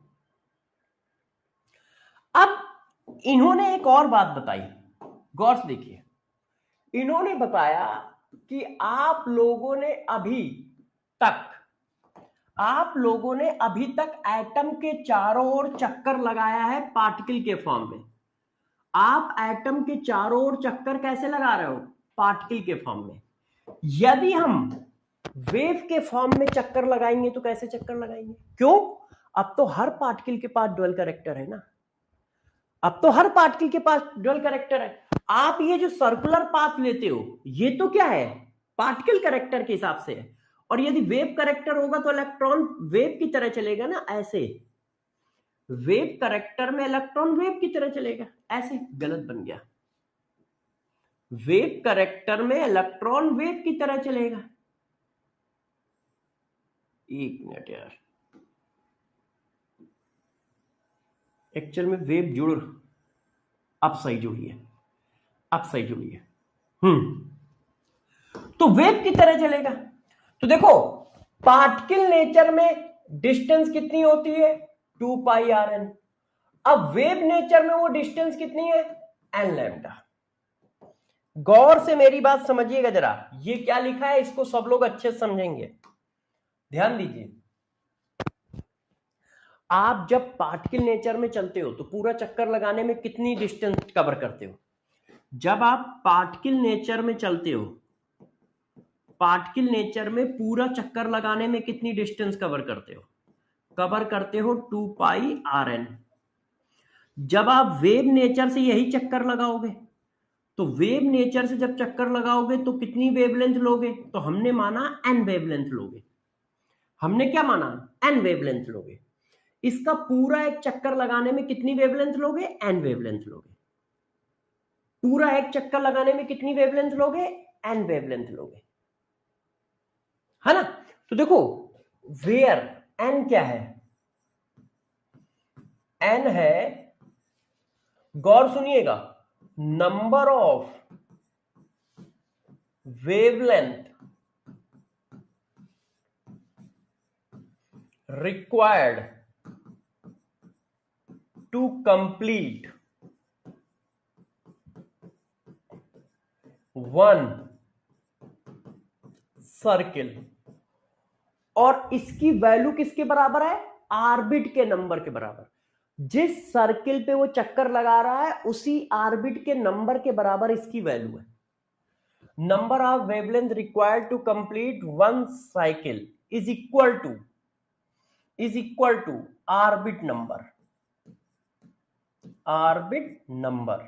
अब इन्होंने एक और बात बताई, गौर से देखिए। इन्होंने बताया कि आप लोगों ने अभी तक एटम के चारों ओर चक्कर लगाया है पार्टिकल के फॉर्म में। आप एटम के चारों ओर चक्कर कैसे लगा रहे हो, पार्टिकल के फॉर्म में। यदि हम वेव के फॉर्म में चक्कर लगाएंगे तो कैसे चक्कर लगाएंगे, क्यों, अब तो हर पार्टिकल के पास ड्यूअल कैरेक्टर है ना। अब तो हर पार्टिकल के पास ड्यूअल कैरेक्टर है। आप ये जो सर्कुलर पाथ लेते हो ये तो क्या है, पार्टिकल कैरेक्टर के हिसाब से है। और यदि वेव कैरेक्टर होगा तो इलेक्ट्रॉन वेव की तरह चलेगा ना, ऐसे वेव कैरेक्टर में इलेक्ट्रॉन वेव की तरह चलेगा, ऐसे गलत बन गया। वेव कैरेक्टर में इलेक्ट्रॉन वेव की तरह चलेगा। एक मिनट यार, एक्चुअल में वेव जुड़, अब सही जुड़ी है। अब सही जुड़ी है। तो वेव की तरह चलेगा। तो देखो पार्टिकल नेचर में डिस्टेंस कितनी होती है 2πrn। अब वेव नेचर में वो डिस्टेंस कितनी है n लैम्डा। गौर से मेरी बात समझिएगा जरा, ये क्या लिखा है इसको सब लोग अच्छे से समझेंगे, ध्यान दीजिए। आप जब पार्टिकल नेचर में चलते हो तो पूरा चक्कर लगाने में कितनी डिस्टेंस कवर करते हो? जब आप पार्टिकल नेचर में चलते हो, पार्टिकल नेचर में पूरा चक्कर लगाने में कितनी डिस्टेंस कवर करते हो? कवर करते हो 2πrn। जब आप वेव नेचर से यही चक्कर लगाओगे, तो वेव नेचर से जब चक्कर लगाओगे तो कितनी वेवलेंथ लोगे? तो हमने माना n वेवलेंथ लोगे। हमने क्या माना? n वेवलेंथ लोगे। इसका पूरा एक चक्कर लगाने में कितनी वेवलेंथ लोगे? n वेवलेंथ लोगे। पूरा एक चक्कर लगाने में कितनी वेवलेंथ लोगे? n वेवलेंथ लोगे, है ना? तो देखो वेयर n क्या है? n है, गौर सुनिएगा, number of wavelength required to complete one circle. और इसकी वैल्यू किसके बराबर है? आर्बिट के नंबर के बराबर। जिस सर्किल पे वो चक्कर लगा रहा है उसी आर्बिट के नंबर के बराबर इसकी वैल्यू है। Number of wavelength required to complete one cycle is equal to orbit number. Orbit number,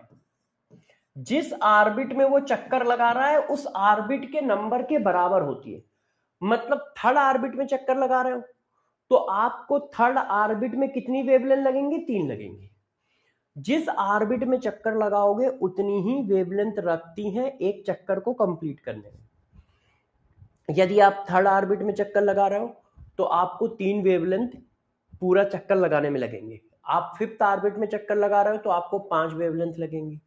जिस आर्बिट में वो चक्कर लगा रहा है उस आर्बिट के नंबर के बराबर होती है। मतलब थर्ड आर्बिट में चक्कर लगा रहे हो तो आपको थर्ड आर्बिट में कितनी वेवलेंथ लगेंगी? 3 लगेंगी। जिस आर्बिट में चक्कर लगाओगे उतनी ही वेवलेंथ रखती हैं एक चक्कर को कंप्लीट करने में। यदि आप थर्ड आर्बिट में चक्कर लगा रहे हो तो आपको 3 वेवलेंथ पूरा चक्कर लगाने में लगेंगे। आप फिफ्थ आर्बिट में चक्कर लगा रहे हो तो आपको 5 वेवलेंथ लगेंगी।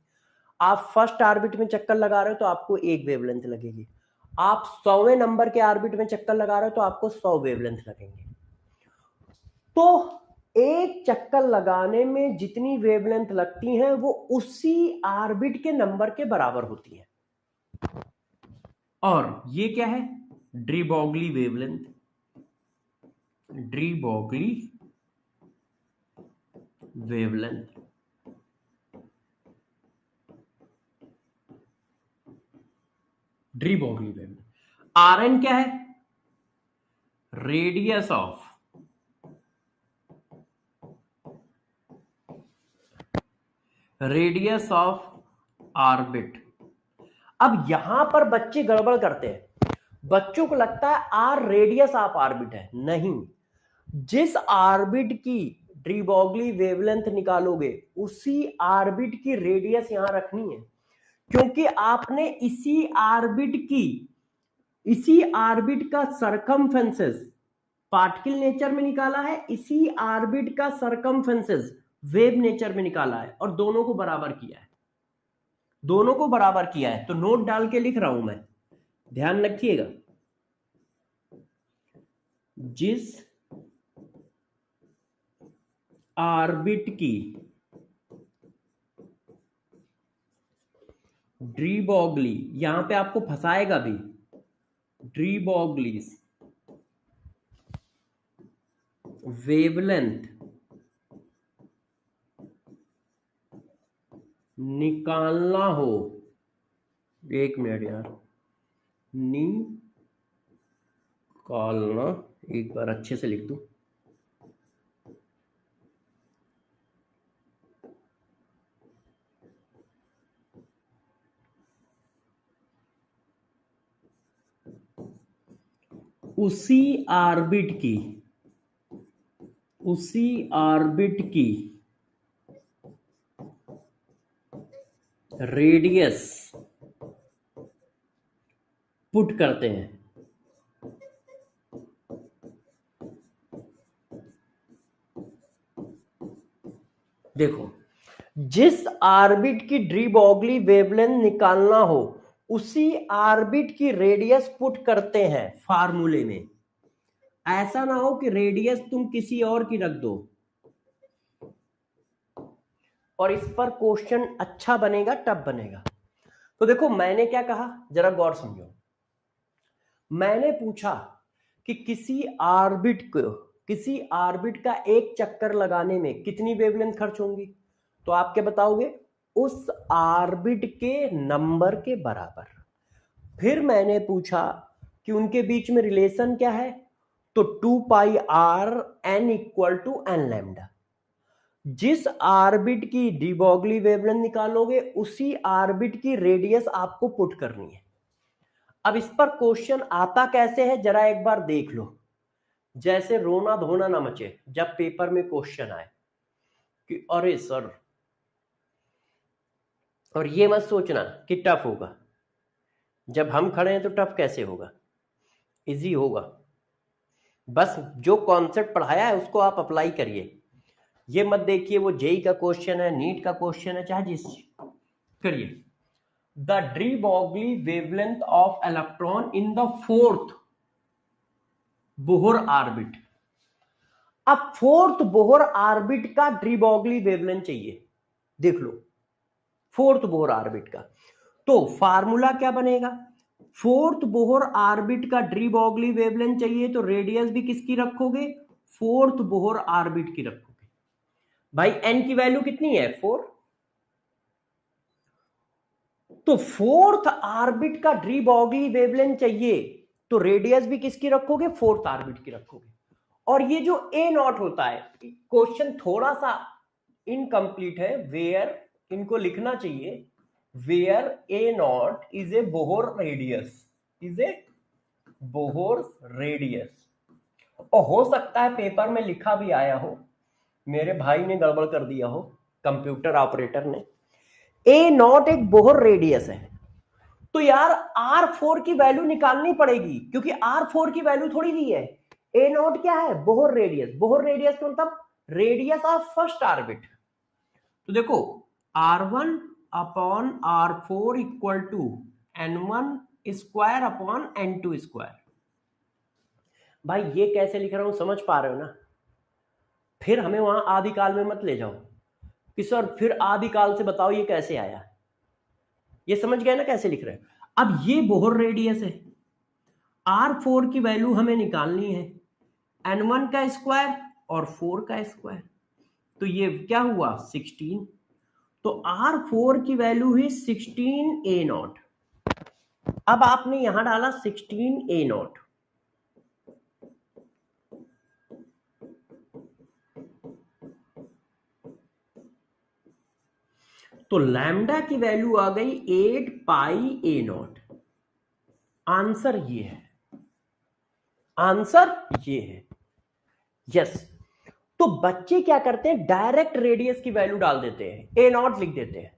आप फर्स्ट आर्बिट में चक्कर लगा रहे हो तो आपको 1 वेवलेंथ लगेगी। आप 100वें नंबर के आर्बिट में चक्कर लगा रहे हो तो आपको 100 वेवलेंथ लगेंगे। तो एक चक्कर लगाने में जितनी वेवलेंथ लगती हैं वो उसी आर्बिट के नंबर के बराबर होती है। और ये क्या है? De Broglie wavelength. De Broglie wavelength. De Broglie wavelength. RN क्या है? Radius of orbit. अब यहां पर बच्चे गड़बड़ करते हैं। बच्चों को लगता है आर रेडियस ऑफ ऑर्बिट है। नहीं, जिस ऑर्बिट की डी ब्रोगली वेवलेंथ निकालोगे उसी ऑर्बिट की रेडियस यहां रखनी है, क्योंकि आपने इसी ऑर्बिट का सरकमफेरेंस पार्टिकल नेचर में निकाला है, इसी ऑर्बिट का सरकमफेरेंस वेव नेचर में निकाला है और दोनों को बराबर किया है। दोनों को बराबर किया है तो नोट डाल के लिख रहा हूं मैं, ध्यान रखिएगा। जिस ऑर्बिट की डी ब्रोगली, यहां पे आपको फंसाएगा भी, डी ब्रोगली वेवलेंथ निकालना हो, 1 मिनट यार, निकालना, एक बार अच्छे से लिख दूं, उसी ऑर्बिट की रेडियस पुट करते हैं। देखो जिस ऑर्बिट की डी ब्रॉगली वेवलेंथ निकालना हो उसी ऑर्बिट की रेडियस पुट करते हैं फार्मूले में। ऐसा ना हो कि रेडियस तुम किसी और की रख दो। और इस पर क्वेश्चन अच्छा बनेगा तब बनेगा। तो देखो मैंने क्या कहा, जरा गौर समझो। मैंने पूछा कि किसी ऑर्बिट का एक चक्कर लगाने में कितनी वेवलेंथ खर्च होंगी, तो आप क्या बताओगे, उस ऑर्बिट के नंबर के बराबर। फिर मैंने पूछा कि उनके बीच में रिलेशन क्या है, तो 2πr n = n λ। जिस ऑर्बिट की डी ब्रॉगली वेवलेंथ निकालोगे उसी ऑर्बिट की रेडियस आपको पुट करनी है। अब इस पर क्वेश्चन आता कैसे है जरा एक बार देख लो। जैसे रोना धोना ना मचे जब पेपर में क्वेश्चन आए कि अरे सर, और ये मत सोचना कि टफ होगा। जब हम खड़े हैं तो टफ कैसे होगा, इजी होगा। बस जो कॉन्सेप्ट पढ़ाया है उसको आप अप्लाई करिए। ये मत देखिए वो जेई का क्वेश्चन है, नीट का क्वेश्चन है, चाहे जिस करिए। The D Broglie wavelength of electron in the fourth Bohr orbit. अब फोर्थ बोहर ऑर्बिट का डी ब्रॉगली वेवलेंथ चाहिए, देख लो फोर्थ बोहर ऑर्बिट का। तो फार्मूला क्या बनेगा, फोर्थ बोहर ऑर्बिट का डी ब्रॉगली वेवलेंथ चाहिए तो रेडियस भी किसकी रखोगे, फोर्थ बोहर ऑर्बिट की रखोगे। भाई एन की वैल्यू कितनी है, 4। तो फोर्थ ऑर्बिट का डी ब्रॉगली वेवलेंथ चाहिए तो रेडियस भी किसकी रखोगे, फोर्थ ऑर्बिट की रखोगे। और ये जो ए नॉट होता है, क्वेश्चन थोड़ा सा इनकम्प्लीट है, वेयर इनको लिखना चाहिए, where A naught is a Bohr radius, is a Bohr radius. और हो सकता है पेपर में लिखा भी आया हो, मेरे भाई ने गड़बड़ कर दिया हो, कंप्यूटर ऑपरेटर ने। ए नॉट एक बोहर रेडियस है, तो यार R4 की वैल्यू निकालनी पड़ेगी, क्योंकि R4 की वैल्यू थोड़ी दी है। ए नॉट क्या है, बोहर रेडियस। बोहर रेडियस मतलब रेडियस ऑफ फर्स्ट ऑर्बिट। तो देखो R1 upon R4 equal to N1 square upon N2 square. भाई ये कैसे लिख रहा हूं समझ पा रहे हो ना। फिर हमें वहां आदिकाल में मत ले जाओ कि सर फिर आदिकाल से बताओ ये कैसे आया। ये समझ गए ना कैसे लिख रहे हैं। अब ये बोहर रेडियस है, R4 की वैल्यू हमें निकालनी है, N1 का स्क्वायर और 4 का स्क्वायर, तो ये क्या हुआ 16। तो R4 की वैल्यू है 16 ए नॉट। अब आपने यहां डाला 16 ए नॉट, तो लैम्डा की वैल्यू आ गई 8 पाई ए नॉट। आंसर ये है, आंसर ये है, यस। तो बच्चे क्या करते हैं, डायरेक्ट रेडियस की वैल्यू डाल देते हैं, ए नॉट लिख देते हैं।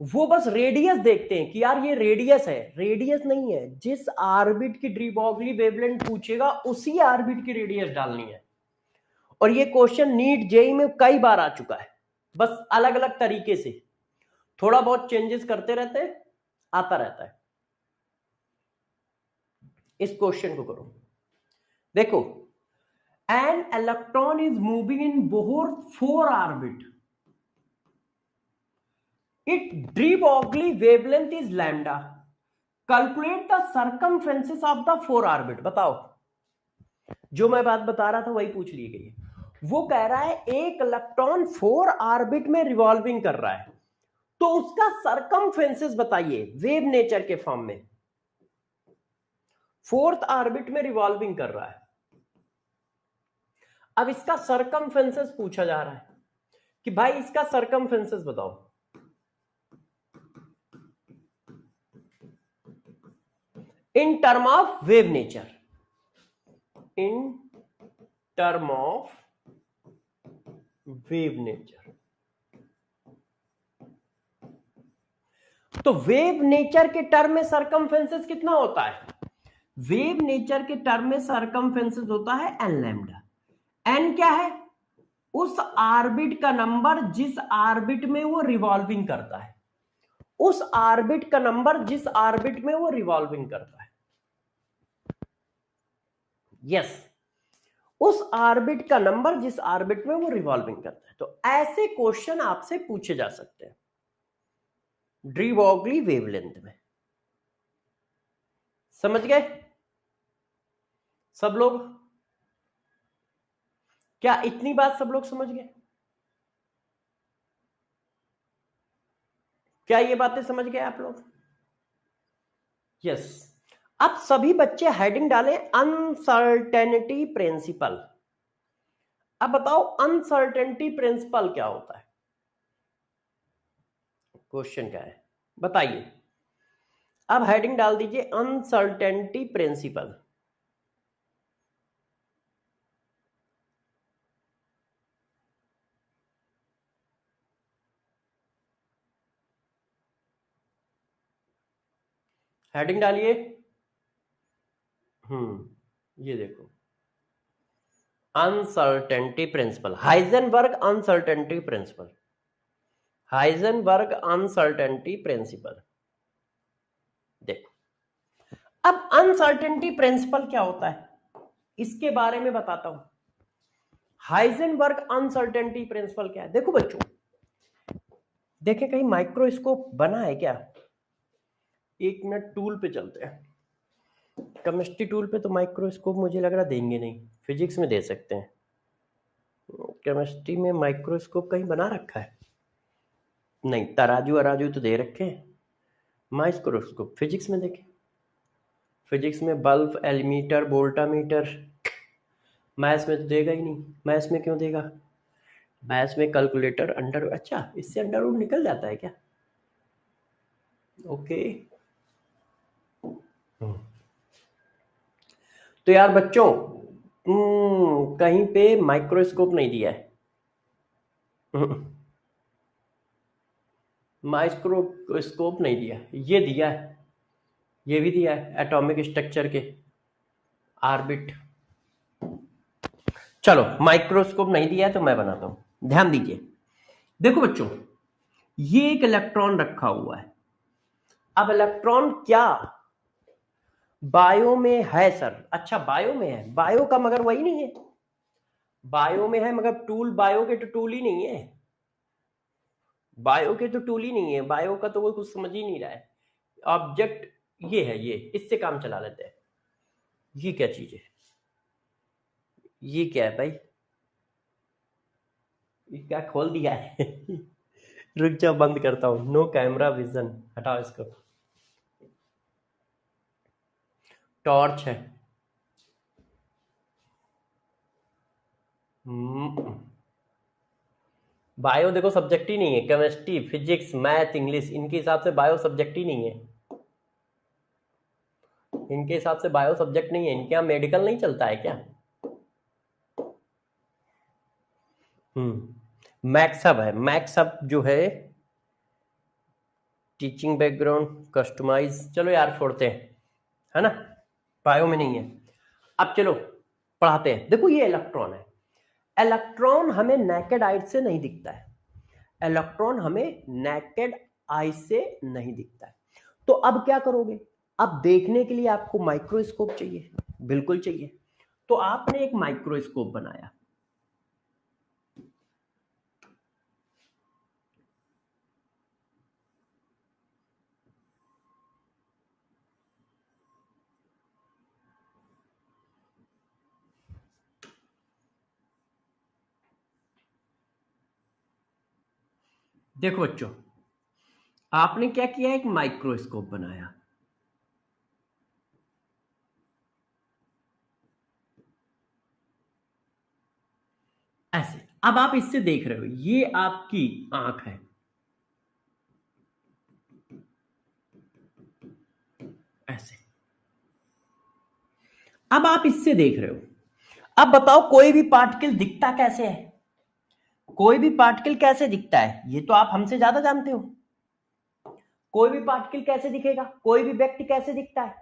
वो बस रेडियस देखते हैं कि यार ये रेडियस है, रेडियस नहीं है। जिस ऑर्बिट की डी ब्रॉगली वेवलेंथ पूछेगा उसी ऑर्बिट की रेडियस डालनी है। और ये क्वेश्चन नीट जेई में कई बार आ चुका है, बस अलग अलग तरीके से थोड़ा बहुत चेंजेस करते रहते हैं, आता रहता है। इस क्वेश्चन को करो, देखो an electron is moving in Bohr 4 orbit, its de Broglie wavelength is lambda, calculate the circumferences of the 4 orbit। बताओ, जो मैं बात बता रहा था वही पूछ ली गई है। वो कह रहा है एक इलेक्ट्रॉन 4 ऑर्बिट में रिवॉल्विंग कर रहा है, तो उसका सरकमफ्रेंसेस बताइए वेव नेचर के फॉर्म में। 4th ऑर्बिट में रिवॉल्विंग कर रहा है, अब इसका सरकमफ्रेंसेस पूछा जा रहा है कि भाई इसका सरकमफ्रेंसेस बताओ। In term of wave nature, in term of wave nature. तो वेव नेचर के टर्म में सरकमफ्रेंसेस कितना होता है, वेव नेचर के टर्म में सरकमफ्रेंसेस होता है n लैम्डा। n क्या है, उस ऑर्बिट का नंबर जिस ऑर्बिट में वो रिवॉल्विंग करता है, उस ऑर्बिट का नंबर जिस ऑर्बिट में वो रिवॉल्विंग करता है। यस, उस ऑर्बिट का नंबर जिस ऑर्बिट में वो रिवॉल्विंग करता है। तो ऐसे क्वेश्चन आपसे पूछे जा सकते हैं डी ब्रोगली वेवलेंथ में। समझ गए सब लोग? क्या इतनी बात सब लोग समझ गए? क्या ये बातें समझ गए आप लोग? यस। अब सभी बच्चे हेडिंग डालें अनसर्टेनिटी प्रिंसिपल। अब बताओ अनसर्टेनिटी प्रिंसिपल क्या होता है? क्वेश्चन क्या है बताइए। अब हेडिंग डाल दीजिए अनसर्टेनिटी प्रिंसिपल। हेडिंग डालिए। ये देखो uncertainty principle, Heisenberg uncertainty principle, Heisenberg uncertainty principle. देखो अब अनसर्टेनिटी प्रिंसिपल क्या होता है इसके बारे में बताता हूं। हाइजेनबर्ग अनसर्टेनिटी प्रिंसिपल क्या है? देखो बच्चों, देखे कहीं माइक्रोस्कोप बना है क्या? एक मिनट, टूल पे चलते हैं। केमिस्ट्री टूल पे तो माइक्रोस्कोप मुझे लग रहा देंगे नहीं, फिजिक्स में दे सकते हैं। केमिस्ट्री में माइक्रोस्कोप कहीं बना रखा है? नहीं, तराजू अराजू तो दे रखे हैं। माइक्रोस्कोप फिजिक्स में देखें। फिजिक्स में बल्ब, एलीमीटर, वोल्टामीटर। मैथ्स में तो देगा ही नहीं। मैथ्स में क्यों देगा? मैथ्स में कैलकुलेटर, अंडर। अच्छा, इससे अंडर रूट निकल जाता है क्या? ओके। तो यार बच्चों, कहीं पे माइक्रोस्कोप नहीं दिया है। माइक्रोस्कोप नहीं दिया, ये दिया है, ये भी दिया है एटॉमिक स्ट्रक्चर के ऑर्बिट। चलो, माइक्रोस्कोप नहीं दिया है तो मैं बनाता हूं, ध्यान दीजिए। देखो बच्चों, ये एक इलेक्ट्रॉन रखा हुआ है। अब इलेक्ट्रॉन क्या बायो में है सर? अच्छा, बायो में है। बायो का मगर वही नहीं है। बायो में है मगर टूल, बायो के तो टूल ही नहीं है। बायो के तो टूल ही नहीं है। बायो का तो वो कुछ समझ ही नहीं रहा है। ऑब्जेक्ट ये है, ये इससे काम चला लेते हैं। ये क्या चीज है? ये क्या है भाई? ये क्या खोल दिया है? रुक जाओ, बंद करता हूं। नो कैमरा विजन, हटाओ इसको। टॉर्च है। बायो देखो सब्जेक्ट ही नहीं है। केमिस्ट्री, फिजिक्स, मैथ, इंग्लिश, इनके हिसाब से बायो सब्जेक्ट ही नहीं है। इनके हिसाब से बायो सब्जेक्ट नहीं है। इनके यहाँ मेडिकल नहीं चलता है क्या? मैक्सअप है। मैक्सअप जो है टीचिंग बैकग्राउंड कस्टमाइज, चलो यार छोड़ते हैं, है ना, बायो में नहीं है। अब चलो पढ़ाते हैं। देखो ये इलेक्ट्रॉन है। इलेक्ट्रॉन हमें नेकेड आई से नहीं दिखता है। इलेक्ट्रॉन हमें नेकेड आई से नहीं दिखता है। तो अब क्या करोगे? अब देखने के लिए आपको माइक्रोस्कोप चाहिए, बिल्कुल चाहिए। तो आपने एक माइक्रोस्कोप बनाया। देखो बच्चों, आपने क्या किया? एक माइक्रोस्कोप बनाया। ऐसे अब आप इससे देख रहे हो, ये आपकी आंख है। ऐसे अब आप इससे देख रहे हो। अब बताओ कोई भी पार्टिकल दिखता कैसे है? कोई भी पार्टिकल कैसे दिखता है ये तो आप हमसे ज्यादा जानते हो। कोई भी पार्टिकल कैसे दिखेगा? कोई भी व्यक्ति कैसे दिखता है?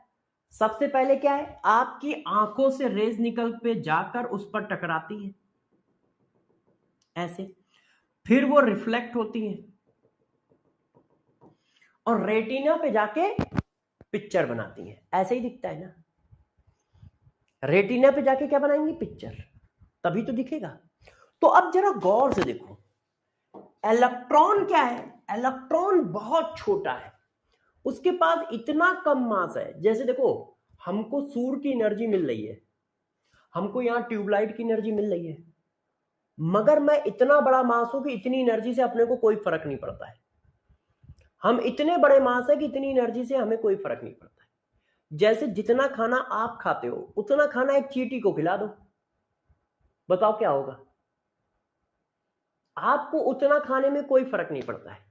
सबसे पहले क्या है? आपकी आंखों से रेज निकल पे जाकर उस पर टकराती है। ऐसे, फिर वो रिफ्लेक्ट होती है और रेटिना पे जाके पिक्चर बनाती है। ऐसे ही दिखता है ना, रेटिना पे जाके क्या बनाएंगी, पिक्चर, तभी तो दिखेगा। तो अब जरा गौर से देखो, इलेक्ट्रॉन क्या है, इलेक्ट्रॉन बहुत छोटा है, उसके पास इतना कम मास है। जैसे देखो, हमको सूर्य की एनर्जी मिल रही है, हमको यहां ट्यूबलाइट की एनर्जी मिल रही है, मगर मैं इतना बड़ा मास हूं कि इतनी एनर्जी से अपने को कोई फर्क नहीं पड़ता है। हम इतने बड़े मास है कि इतनी एनर्जी से हमें कोई फर्क नहीं पड़ता है। जैसे जितना खाना आप खाते हो उतना खाना एक चींटी को खिला दो, बताओ क्या होगा, आपको उतना खाने में कोई फर्क नहीं पड़ता है।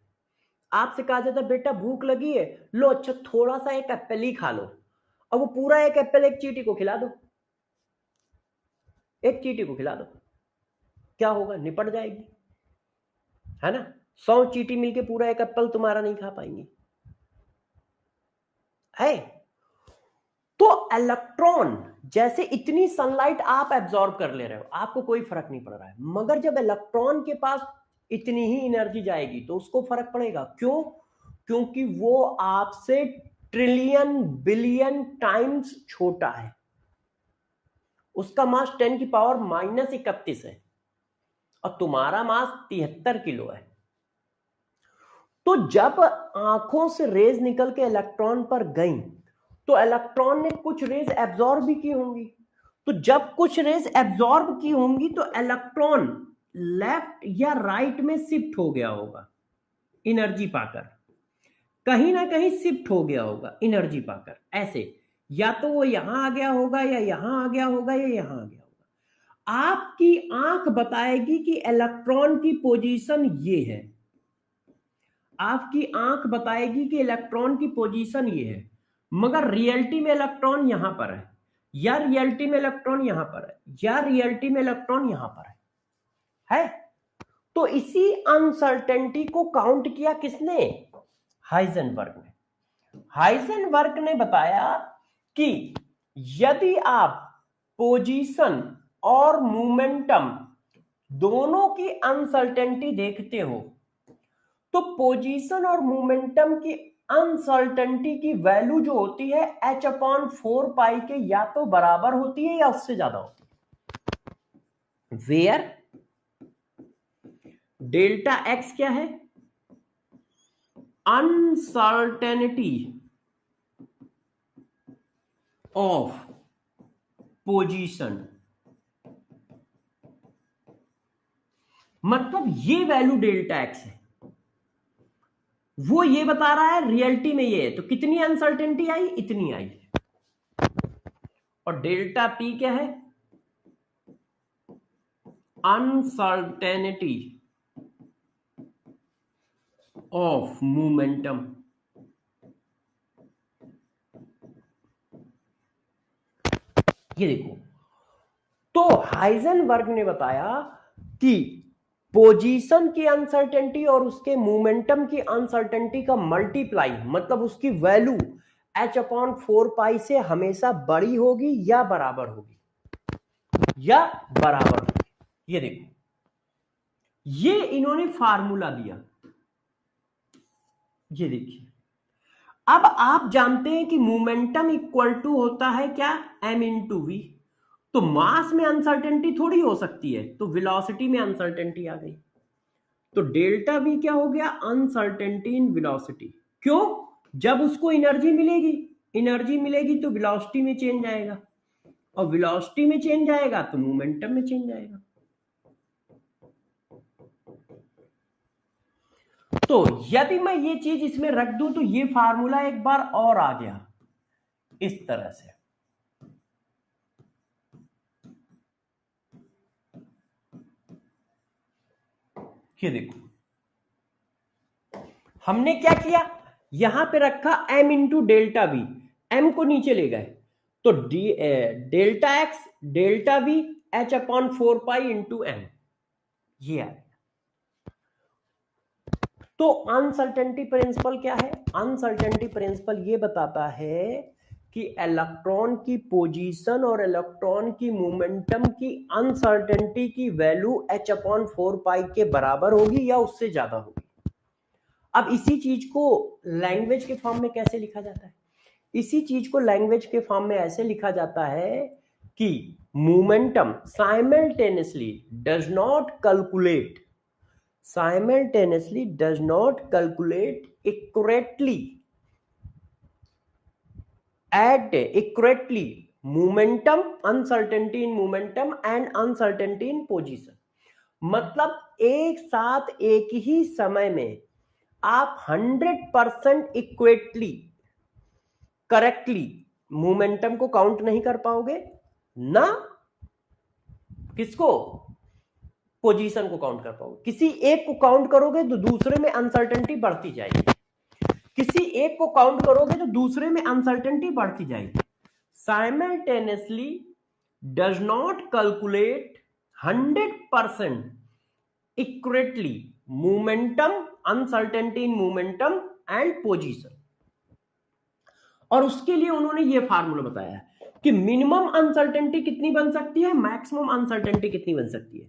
आपसे कहा जाता है बेटा भूख लगी है, लो अच्छा थोड़ा सा एक एप्पल ही खा लो, अब वो पूरा एक एप्पल एक चींटी को खिला दो, एक चींटी को खिला दो, क्या होगा, निपट जाएगी, है ना। 100 चींटी मिलके पूरा एक एप्पल तुम्हारा नहीं खा पाएंगी, है। तो इलेक्ट्रॉन, जैसे इतनी सनलाइट आप एब्जॉर्ब कर ले रहे हो, आपको कोई फर्क नहीं पड़ रहा है, मगर जब इलेक्ट्रॉन के पास इतनी ही एनर्जी जाएगी तो उसको फर्क पड़ेगा। क्यों? क्योंकि वो आपसे ट्रिलियन बिलियन टाइम्स छोटा है, उसका मास 10 की पावर -31 है और तुम्हारा मास 73 किलो है। तो जब आंखों से रेज निकल के इलेक्ट्रॉन पर गई तो इलेक्ट्रॉन ने कुछ रेज एब्जॉर्ब भी की होंगी, तो जब कुछ रेज एब्जॉर्ब की होंगी तो इलेक्ट्रॉन लेफ्ट या राइट में शिफ्ट हो गया होगा एनर्जी पाकर, कहीं ना कहीं शिफ्ट हो गया होगा एनर्जी पाकर, ऐसे या तो वो यहां आ गया होगा या यहां आ गया होगा या यहां आ गया होगा। आपकी आंख बताएगी कि इलेक्ट्रॉन की पोजीशन ये है, आपकी आंख बताएगी कि इलेक्ट्रॉन की पोजीशन ये है, मगर रियलिटी में इलेक्ट्रॉन यहां पर है, या रियलिटी में इलेक्ट्रॉन यहां पर है, या रियलिटी में इलेक्ट्रॉन यहां पर है। तो इसी अनसर्टेनिटी को काउंट किया किसने, हाइजेनबर्ग ने। हाइजेनबर्ग ने बताया कि यदि आप पोजीशन और मोमेंटम दोनों की अनसर्टेनिटी देखते हो तो पोजीशन और मोमेंटम की अनसर्टेनिटी की वैल्यू जो होती है h/4 के या तो बराबर होती है या उससे ज्यादा होती है। वेयर डेल्टा एक्स क्या है, अनसर्टेनिटी ऑफ पोजीशन, मतलब ये वैल्यू डेल्टा एक्स है, वो ये बता रहा है रियलिटी में ये है, तो कितनी अनसर्टेनिटी आई, इतनी आई। और डेल्टा पी क्या है, अनसर्टेनिटी ऑफ मोमेंटम। ये देखो, तो हाइजेनबर्ग ने बताया कि पोजीशन की अनसर्टेनिटी और उसके मोमेंटम की अनसर्टेनिटी का मल्टीप्लाई, मतलब उसकी वैल्यू h/4 से हमेशा बड़ी होगी या बराबर होगी, या बराबर होगी। ये देखो, ये इन्होंने फार्मूला दिया, ये देखिए। अब आप जानते हैं कि मोमेंटम इक्वल टू होता है क्या, m/v। तो मास में अनसर्टेनिटी थोड़ी हो सकती है, तो वेलोसिटी में अनसर्टेनिटी आ गई, तो डेल्टा v क्या हो गया, अनसर्टेनिटी इन वेलोसिटी। क्यों? जब उसको एनर्जी मिलेगी, एनर्जी मिलेगी तो वेलोसिटी में चेंज आएगा, और वेलोसिटी में चेंज आएगा तो मोमेंटम में चेंज आएगा। तो यदि मैं ये चीज इसमें रख दूं तो ये फार्मूला एक बार और आ गया इस तरह से। ये देखो, हमने क्या किया, यहां पे रखा m/डेल्टा v, m को नीचे ले गए, तो delta x delta v h/4 into m, ये है। तो अनसर्टेनिटी प्रिंसिपल क्या है, अनसर्टेनिटी प्रिंसिपल ये बताता है कि इलेक्ट्रॉन की पोजीशन और इलेक्ट्रॉन की मोमेंटम की अनसर्टेनिटी की वैल्यू h/4 के बराबर होगी या उससे ज्यादा होगी। अब इसी चीज को लैंग्वेज के फॉर्म में कैसे लिखा जाता है? इसी चीज को लैंग्वेज के फॉर्म में ऐसे लिखा जाता है कि momentum simultaneously does not calculate accurately momentum, uncertainty in momentum and uncertainty in position। मतलब एक साथ एक ही समय में आप 100% इक्वेटली करेक्टली मोमेंटम को काउंट नहीं कर पाओगे, ना किसको, पोजीशन को काउंट कर पाओगे। किसी एक को काउंट करोगे तो दूसरे में अनसर्टेनिटी बढ़ती जाएगी, किसी एक को काउंट करोगे तो दूसरे में अनसर्टेनिटी बढ़ती जाएगी। Simultaneously does not calculate 100% accurately momentum, uncertainty in momentum and position. और उसके लिए उन्होंने ये फार्मूला बताया कि मिनिमम अनसर्टेनिटी कितनी बन सकती है, मैक्सिमम अनसर्टेनिटी कितनी बन सकती है।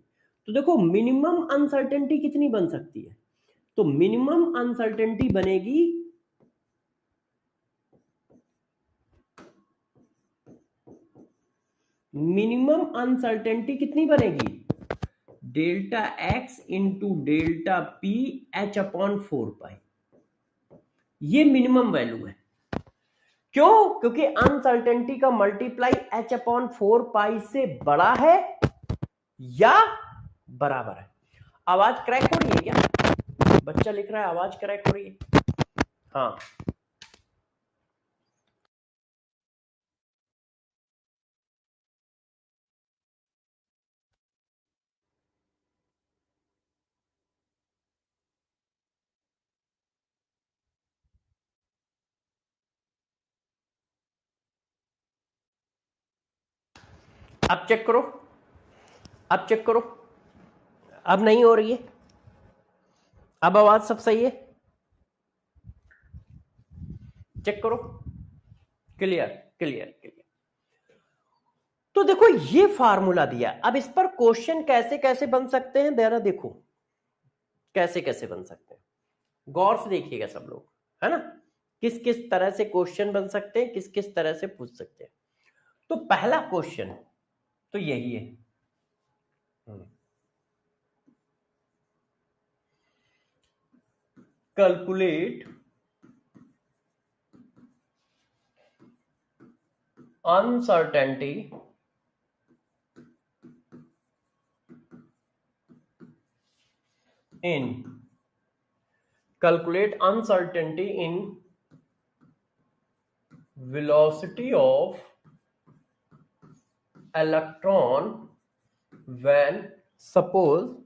तो देखो मिनिमम अनसर्टेनिटी कितनी बन सकती है, तो मिनिमम अनसर्टेनिटी बनेगी मिनिमम अनसर्टेनिटी कितनी बनेगी, delta x into delta P h/4 ये मिनिमम वैल्यू है। क्यों? क्योंकि अनसर्टेनिटी का मल्टीप्लाई h/4 से बड़ा है या बराबर है। आवाज क्रैक हो रही है क्या? बच्चा लिख रहा है आवाज क्रैक हो रही है। हाँ, अब चेक करो, अब चेक करो, अब नहीं हो रही है, अब आवाज सब सही है, चेक करो, क्लियर क्लियर क्लियर। तो देखो ये फार्मूला दिया, अब इस पर क्वेश्चन कैसे कैसे बन सकते हैं जरा देखो, कैसे कैसे बन सकते हैं, गौर से देखिएगा सब लोग, है ना, किस किस तरह से क्वेश्चन बन सकते हैं, किस किस तरह से पूछ सकते हैं। तो पहला क्वेश्चन तो यही है, calculate uncertainty in velocity of electron when suppose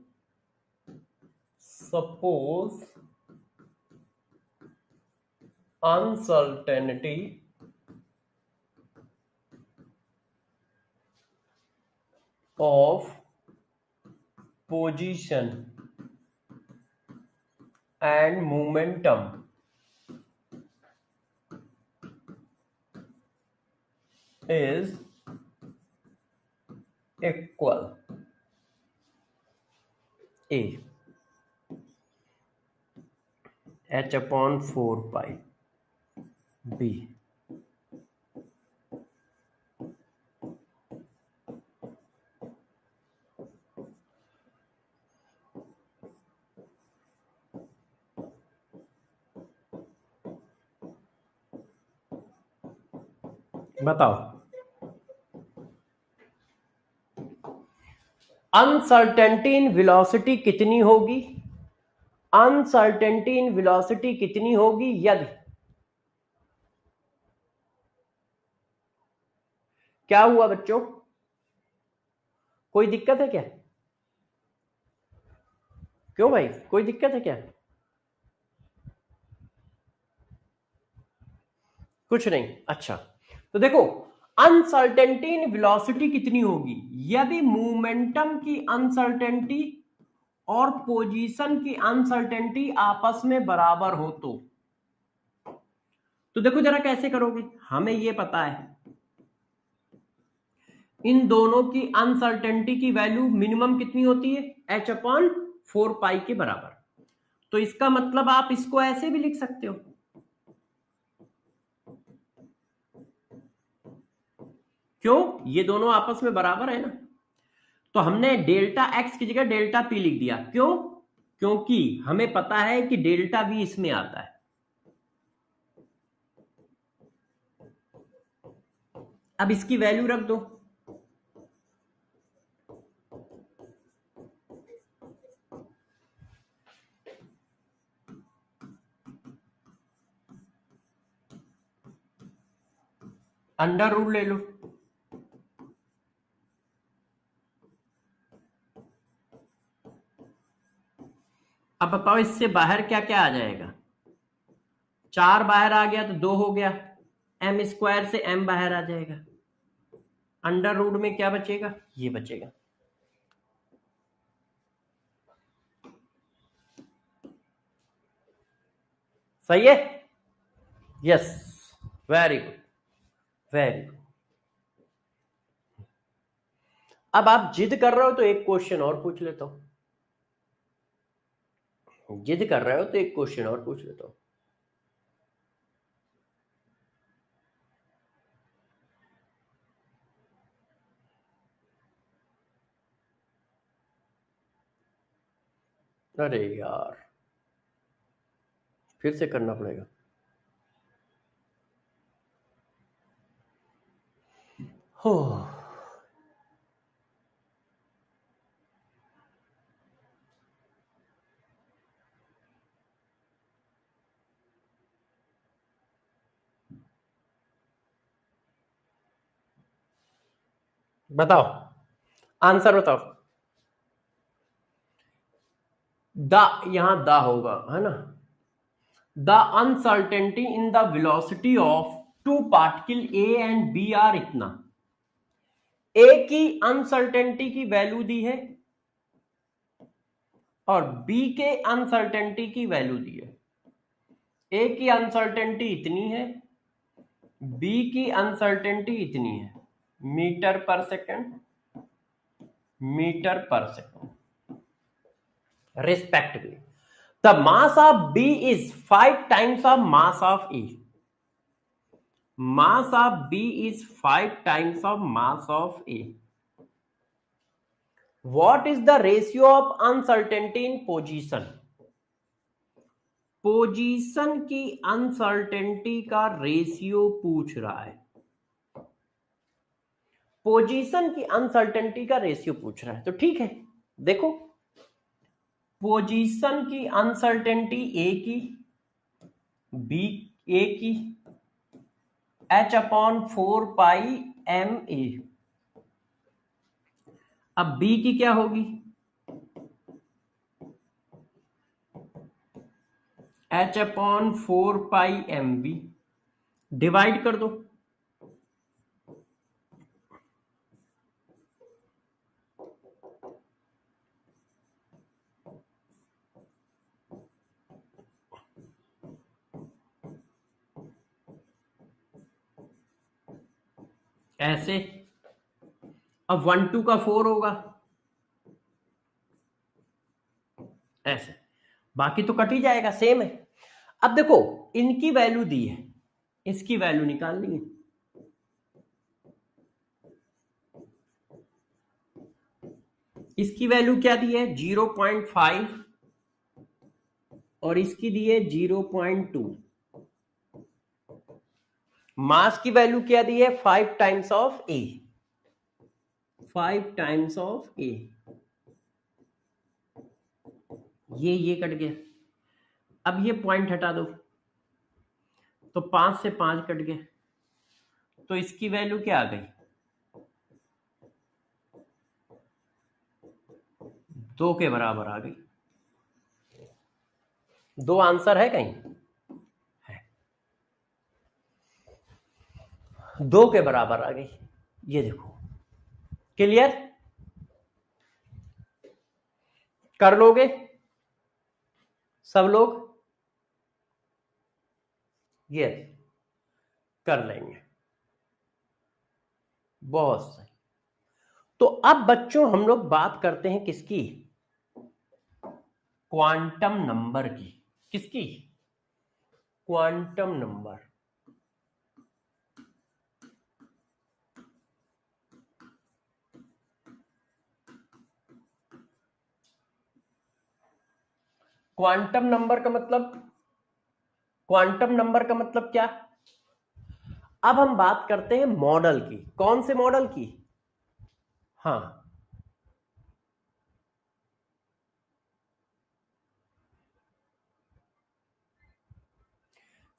uncertainty of position and momentum is equal a h/4 b। बताओ अनसर्टेनिटी इन वेलोसिटी कितनी होगी, अनसर्टेनिटी इन वेलोसिटी कितनी होगी यदि, क्या हुआ बच्चों, कोई दिक्कत है क्या? क्यों भाई, कोई दिक्कत है क्या? कुछ नहीं, अच्छा। तो देखो अनसर्टेनिटी इन वेलोसिटी कितनी होगी यदि मोमेंटम की अनसर्टेनिटी और पोजीशन की अनसर्टेनिटी आपस में बराबर हो। तो तो देखो जरा कैसे करोगे, हमें ये पता है इन दोनों की अनसर्टेनिटी की वैल्यू मिनिमम कितनी होती है, h/4 पाई के बराबर। तो इसका मतलब आप इसको ऐसे भी लिख सकते हो, क्यों, ये दोनों आपस में बराबर है ना। तो हमने डेल्टा एक्स की जगह डेल्टा पी लिख दिया, क्यों, क्योंकि हमें पता है कि डेल्टा वी इसमें आता है। अब इसकी वैल्यू रख दो, अंडर रूट ले लो, अब बताओ इससे बाहर क्या क्या आ जाएगा, 4 बाहर आ गया तो 2 हो गया, एम स्क्वायर से एम बाहर आ जाएगा, अंडर रूट में क्या बचेगा, ये बचेगा। सही है, yes, very good, very good. अब आप जिद कर रहे हो तो एक क्वेश्चन और पूछ लेता हूं, जिद कर रहे हो तो एक क्वेश्चन और पूछ लेता हूं। अरे यार, फिर से करना पड़ेगा। हो, बताओ, आंसर बताओ। द, यहां द होगा है ना, the uncertainty in the velocity of two particle A and B are इतना। ए की अनसर्टेनिटी की वैल्यू दी है और बी के अनसर्टेनिटी की वैल्यू दी है। ए की अनसर्टेनिटी इतनी है, बी की अनसर्टेनिटी इतनी है, मीटर पर सेकंड, मीटर पर second respectively. The mass of B is 5 times of mass of A. Mass of B is 5 times of mass of A. What is the ratio of uncertainty in position? Position की uncertainty का ratio पूछ रहा है, position की uncertainty का ratio पूछ रहा है। तो ठीक है, देखो पोजीशन की अनसर्टेनिटी ए की, बी, ए की h/4 पाई m a, अब बी की क्या होगी, h/4 पाई m b, डिवाइड कर दो, ऐसे। अब 1 2 का 4 होगा, ऐसे, बाकी तो कट ही जाएगा, सेम है। अब देखो इनकी वैल्यू दी है, इसकी वैल्यू निकालनी है। इसकी वैल्यू क्या दी है, 0.5 और इसकी दी है 0.2। मास की वैल्यू क्या दी है, 5 times of A, 5 times of A, ये कट गया। अब ये पॉइंट हटा दो, तो 5 से 5 कट गए, तो इसकी वैल्यू क्या आ गई, 2 के बराबर आ गई। 2 आंसर है कहीं, है, 2 के बराबर आ गई, ये देखो। क्लियर, कर लोगे सब लोग, यस। कर लेंगे। बहुत सही। तो अब बच्चों हम लोग बात करते हैं किसकी? क्वांटम नंबर की। किसकी? Quantum number. क्वांटम नंबर का मतलब, क्वांटम नंबर का मतलब क्या? अब हम बात करते हैं मॉडल की। कौन से मॉडल की? हाँ,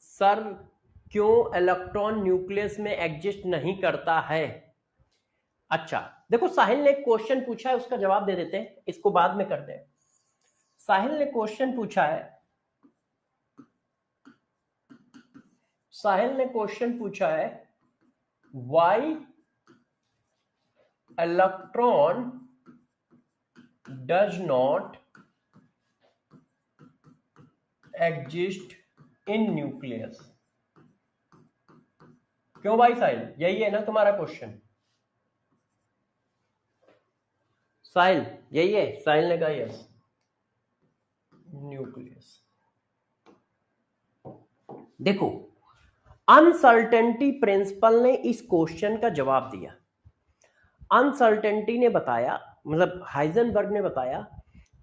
सर क्यों इलेक्ट्रॉन न्यूक्लियस में एग्जिस्ट नहीं करता है? अच्छा, देखो साहिल ने एक क्वेश्चन पूछा है, उसका जवाब दे देते हैं, इसको बाद में करते हैं। साहिल ने क्वेश्चन पूछा है, साहिल ने क्वेश्चन पूछा है, why electron does not exist in nucleus. क्यों भाई साहिल, यही है ना तुम्हारा क्वेश्चन? साहिल यही है? साहिल ने कहा यस, न्यूक्लियस। देखो, अनसर्टेनिटी प्रिंसिपल ने इस क्वेश्चन का जवाब दिया। अनसर्टेनिटी ने बताया, मतलब हाइजेनबर्ग ने बताया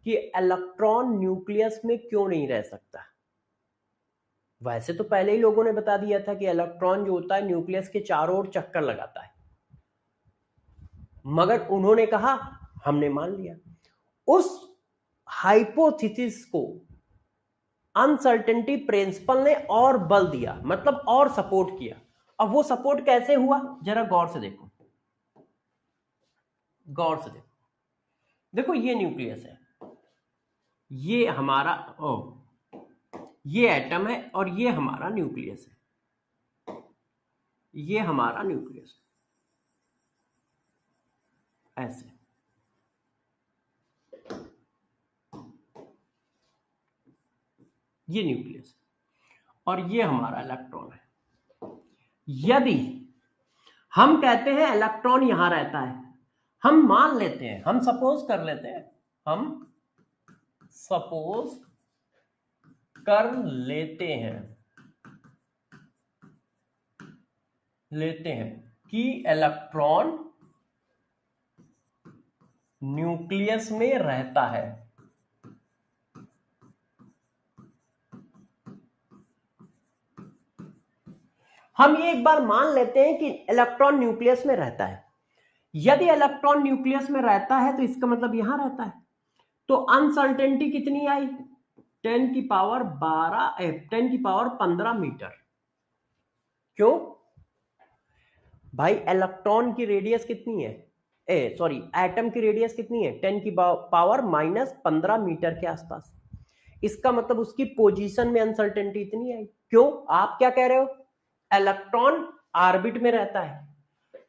कि इलेक्ट्रॉन न्यूक्लियस में क्यों नहीं रह सकता। वैसे तो पहले ही लोगों ने बता दिया था कि इलेक्ट्रॉन जो होता है न्यूक्लियस के चारों ओर चक्कर लगाता है, मगर उन्होंने कहा, हमने मान लिया। उस हाइपोथेसिस को अनसर्टेनिटी प्रिंसिपल ने और बल दिया, मतलब और सपोर्ट किया। अब वो सपोर्ट कैसे हुआ, जरा गौर से देखो, गौर से देखो। देखो ये न्यूक्लियस है, ये हमारा ये एटम है, और ये हमारा न्यूक्लियस है, ये हमारा न्यूक्लियस है, ऐसे। ये न्यूक्लियस और ये हमारा इलेक्ट्रॉन है। यदि हम कहते हैं इलेक्ट्रॉन यहां रहता है, हम मान लेते हैं, हम सपोज कर लेते हैं, हम सपोज कर लेते हैं कि इलेक्ट्रॉन न्यूक्लियस में रहता है। हम ये एक बार मान लेते हैं कि इलेक्ट्रॉन न्यूक्लियस में रहता है। यदि इलेक्ट्रॉन न्यूक्लियस में रहता है तो इसका मतलब यहां रहता है। तो अनसर्टेनिटी कितनी आई? 10 की पावर 12, 10 की पावर 15 मीटर। क्यों भाई? इलेक्ट्रॉन की रेडियस कितनी है? सॉरी, एटम की रेडियस कितनी है? 10 की पावर -15 मीटर के आसपास। इसका मतलब उसकी पोजीशन में अनसर्टेनिटी इतनी आई। क्यों? आप क्या कह रहे हो? इलेक्ट्रॉन ऑर्बिट में रहता है।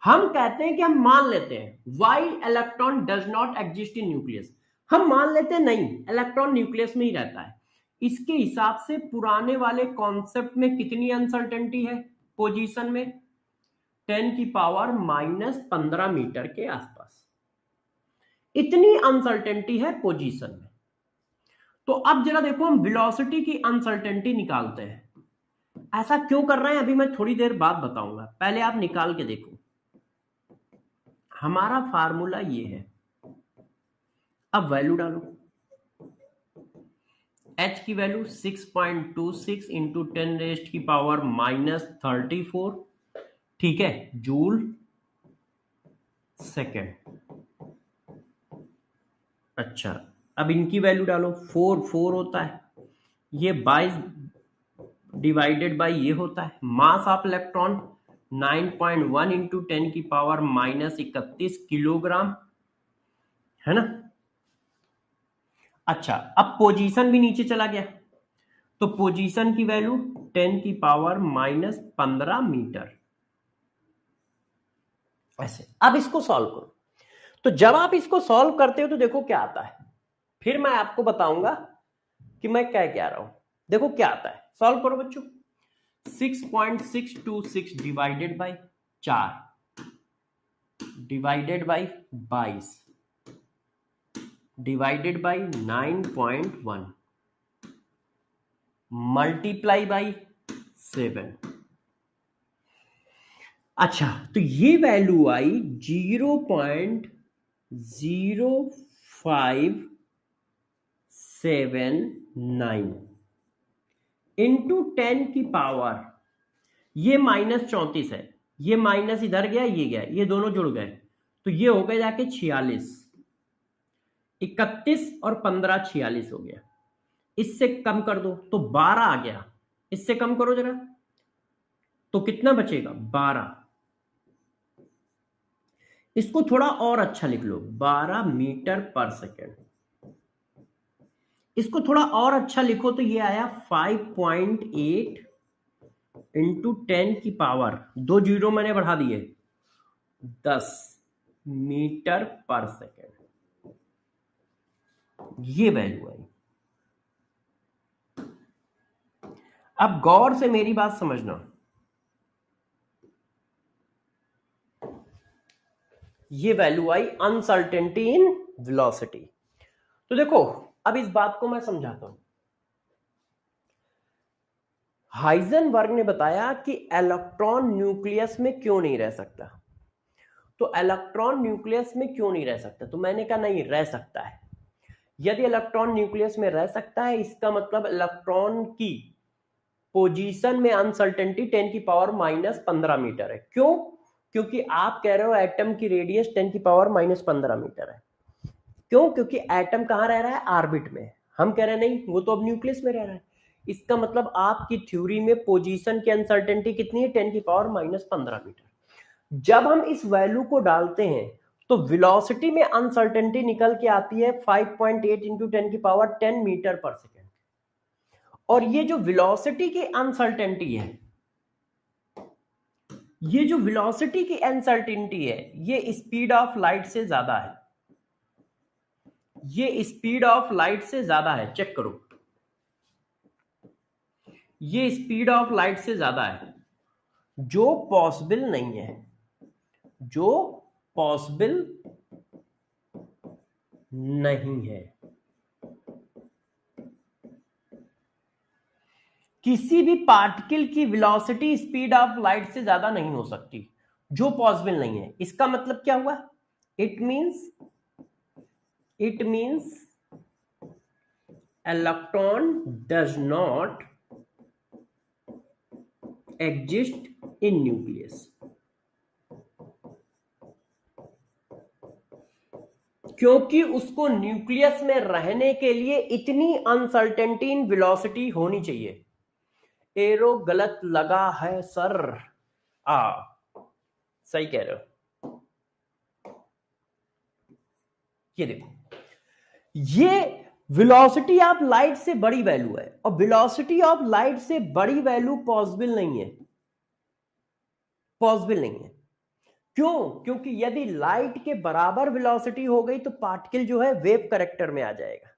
हम कहते हैं कि हम मान लेते हैं why electron does not exist in nucleus. हम मान लेते हैं नहीं, इलेक्ट्रॉन न्यूक्लियस में ही रहता है। इसके हिसाब से पुराने वाले कॉन्सेप्ट में कितनी अनसर्टेनिटी है पोजीशन में? 10 की पावर -15 मीटर के आसपास इतनी अनसर्टेनिटी है पोजीशन में। तो अब जरा देखो, हम वेलोसिटी की अनसर्टेनिटी निकालते हैं। ऐसा क्यों कर रहे हैं अभी मैं थोड़ी देर बाद बताऊंगा, पहले आप निकाल के देखो। हमारा फार्मूला ये है, अब वैल्यू डालो। h की वैल्यू 6.26 इंटू 10 रेस्ट की पावर -34, ठीक है, जूल सेकेंड। अच्छा, अब इनकी वैल्यू डालो। 4 होता है, ये 22 डिवाइडेड बाई ये होता है। मास ऑफ इलेक्ट्रॉन 9.1 इंटू 10 की पावर -31 किलोग्राम, है ना। अच्छा, अब पोजीशन भी नीचे चला गया, तो पोजीशन की वैल्यू 10 की पावर -15 मीटर, ऐसे। अब इसको सॉल्व करो। तो जब आप इसको सॉल्व करते हो तो देखो क्या आता है, फिर मैं आपको बताऊंगा कि मैं क्या कह रहा हूं। देखो क्या आता है, सॉल्व करो बच्चों। 6.626 divided by 4 divided by 22 divided by 9.1 multiply by 7। अच्छा, तो ये वैल्यू आई 0.0579 इंटू 10 की पावर, ये -34 है, ये माइनस इधर गया, ये गया, ये दोनों जुड़ गए, तो ये हो गया जाके 46, 31 और 15 46 हो गया। इससे कम कर दो तो 12 आ गया, इससे कम करो जरा तो कितना बचेगा 12। इसको थोड़ा और अच्छा लिख लो, 12 मीटर पर सेकेंड। इसको थोड़ा और अच्छा लिखो तो ये आया 5.8 इंटू 10 की पावर, 2 जीरो मैंने बढ़ा दिए, 10 मीटर पर सेकेंड। ये वैल्यू आई। अब गौर से मेरी बात समझना, ये value I uncertainty in velocity. तो देखो, अब इस बात को मैं समझाता हूं। हाइजेनबर्ग ने बताया कि इलेक्ट्रॉन न्यूक्लियस में क्यों नहीं रह सकता। तो इलेक्ट्रॉन न्यूक्लियस में क्यों नहीं रह सकता, तो मैंने कहा नहीं, रह सकता है। यदि इलेक्ट्रॉन न्यूक्लियस में रह सकता है, इसका मतलब इलेक्ट्रॉन की पोजीशन में अनसर्टेनिटी 10 की पावर -15 मीटर है। क्यों? क्योंकि आप कह रहे हो एटम की रेडियस 10 की पावर -15 मीटर है। क्यों? क्योंकि एटम कहां रह रहा है, ऑर्बिट में। हम कह रहे हैं नहीं, वो तो अब न्यूक्लियस में रह रहा है। इसका मतलब आपकी थ्योरी में पोजीशन की अनसर्टेनिटी कितनी है, 10 की पावर -15 मीटर। जब हम इस वैल्यू को डालते हैं तो वेलोसिटी में अनसर्टेनिटी निकल के आती है 5.8 इंटू 10 की पावर 10 मीटर पर सेकेंड। और ये जो वेलोसिटी की अनसर्टेनिटी है, ये जो वेलोसिटी की अनसर्टेनिटी है, ये स्पीड ऑफ लाइट से ज्यादा है। ये स्पीड ऑफ लाइट से ज्यादा है, चेक करो, ये स्पीड ऑफ लाइट से ज्यादा है, जो पॉसिबल नहीं है, जो पॉसिबल नहीं है। किसी भी पार्टिकल की वेलोसिटी स्पीड ऑफ लाइट से ज्यादा नहीं हो सकती, जो पॉसिबल नहीं है। इसका मतलब क्या हुआ, it means electron does not exist in nucleus. क्योंकि उसको न्यूक्लियस में रहने के लिए इतनी अनसर्टेनिटी इन वेलोसिटी होनी चाहिए। एरो गलत लगा है सर, सही कह रहे हो। ये देखो, ये वेलोसिटी ऑफ लाइट से बड़ी वैल्यू है, और वेलोसिटी ऑफ लाइट से बड़ी वैल्यू पॉसिबल नहीं है, पॉसिबल नहीं है। क्यों? क्योंकि यदि लाइट के बराबर वेलोसिटी हो गई तो पार्टिकल जो है वेव करेक्टर में आ जाएगा।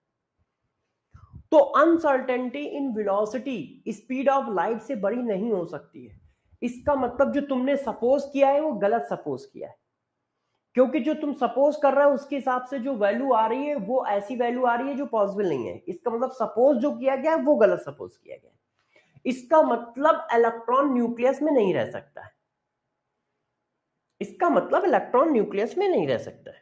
तो uncertainty in velocity speed of light से बड़ी नहीं हो सकती है। इसका मतलब जो तुमने सपोज किया है वो गलत सपोज किया है, क्योंकि जो तुम सपोज कर रहे हो उसके हिसाब से जो वैल्यू आ रही है वो ऐसी वैल्यू आ रही है जो पॉसिबल नहीं है। इसका मतलब सपोज जो किया गया है वो गलत सपोज किया गया है। इसका मतलब इलेक्ट्रॉन न्यूक्लियस में नहीं रह सकता है, इसका मतलब इलेक्ट्रॉन न्यूक्लियस में नहीं रह सकता है।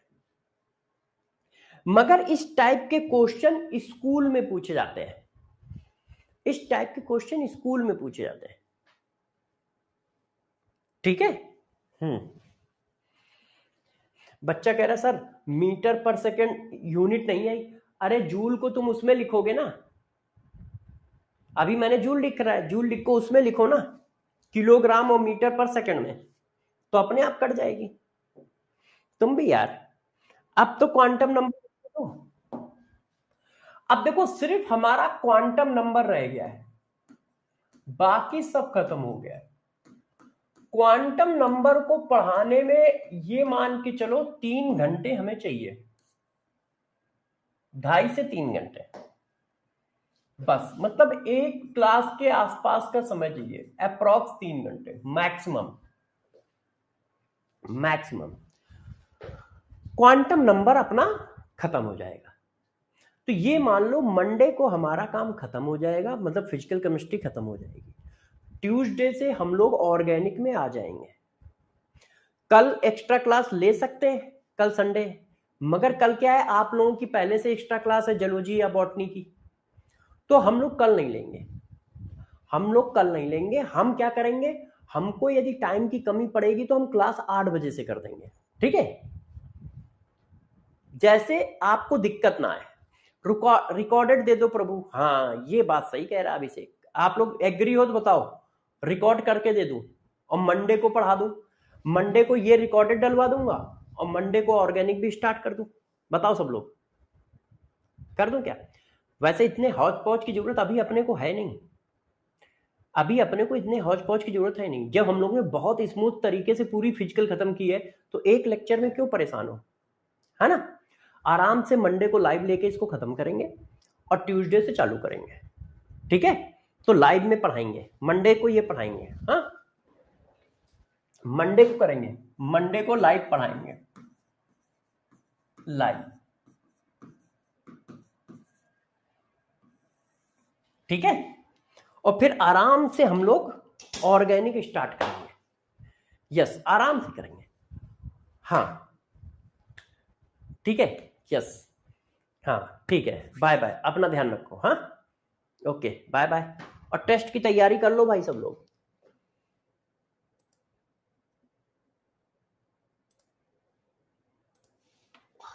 मगर इस टाइप के क्वेश्चन स्कूल में पूछे जाते हैं, इस टाइप के क्वेश्चन स्कूल में पूछे जाते हैं, ठीक है। बच्चा कह रहा है सर मीटर पर सेकंड यूनिट नहीं आई। अरे जूल को तुम उसमें लिखोगे ना, अभी मैंने जूल लिख रहा है, जूल लिख को उसमें लिखो ना, किलोग्राम और मीटर पर सेकंड में, तो अपने आप कट जाएगी। तुम भी यार, अब तो क्वांटम नंबर, अब देखो सिर्फ हमारा क्वांटम नंबर रह गया है, बाकी सब खत्म हो गया है। क्वांटम नंबर को पढ़ाने में ये मान के चलो 3 घंटे हमें चाहिए, 2.5 से 3 घंटे। बस मतलब एक क्लास के आसपास का समय चाहिए, अप्रॉक्स 3 घंटे मैक्सिमम। मैक्सिमम क्वांटम नंबर अपना खत्म हो जाएगा। तो ये मान लो मंडे को हमारा काम खत्म हो जाएगा, मतलब फिजिकल केमिस्ट्री खत्म हो जाएगी। ट्यूसडे से हम लोग ऑर्गेनिक में आ जाएंगे। कल एक्स्ट्रा क्लास ले सकते हैं, कल संडे, मगर कल क्या है, आप लोगों की पहले से एक्स्ट्रा क्लास है जूलॉजी या बॉटनी की, तो हम लोग कल नहीं लेंगे। हम लोग कल नहीं लेंगे। हम क्या करेंगे, हमको यदि टाइम की कमी पड़ेगी तो हम क्लास 8 बजे से कर देंगे, ठीक है, जैसे आपको दिक्कत ना आए। रिकॉर्डेड दे दो प्रभु। हाँ ये बात सही कह रहा है अभिषेक, आप लोग एग्री हो तो बताओ, रिकॉर्ड करके दे दूं और मंडे को पढ़ा दूं। मंडे को ये रिकॉर्डेड डलवा दूंगा और मंडे को ऑर्गेनिक भी स्टार्ट कर दूं। बताओ सब लोग, कर दूं क्या? वैसे इतने हौच पौच की जरूरत अभी अपने को है नहीं। अभी अपने को इतने हौच पौच की जरूरत है नहीं। जब हम लोगों ने बहुत स्मूथ तरीके से पूरी फिजिकल खत्म की है तो एक लेक्चर में क्यों परेशान हो, है ना? आराम से मंडे को लाइव लेके इसको खत्म करेंगे और ट्यूसडे से चालू करेंगे, ठीक है? तो लाइव में पढ़ाएंगे, मंडे को ये पढ़ाएंगे। हाँ मंडे को करेंगे, मंडे को लाइव पढ़ाएंगे, लाइव, ठीक है? और फिर आराम से हम लोग ऑर्गेनिक स्टार्ट करेंगे। यस आराम से करेंगे। हाँ ठीक है। यस हाँ ठीक है, बाय बाय, अपना ध्यान रखो। हाँ ओके बाय बाय। और टेस्ट की तैयारी कर लो भाई सब लोग।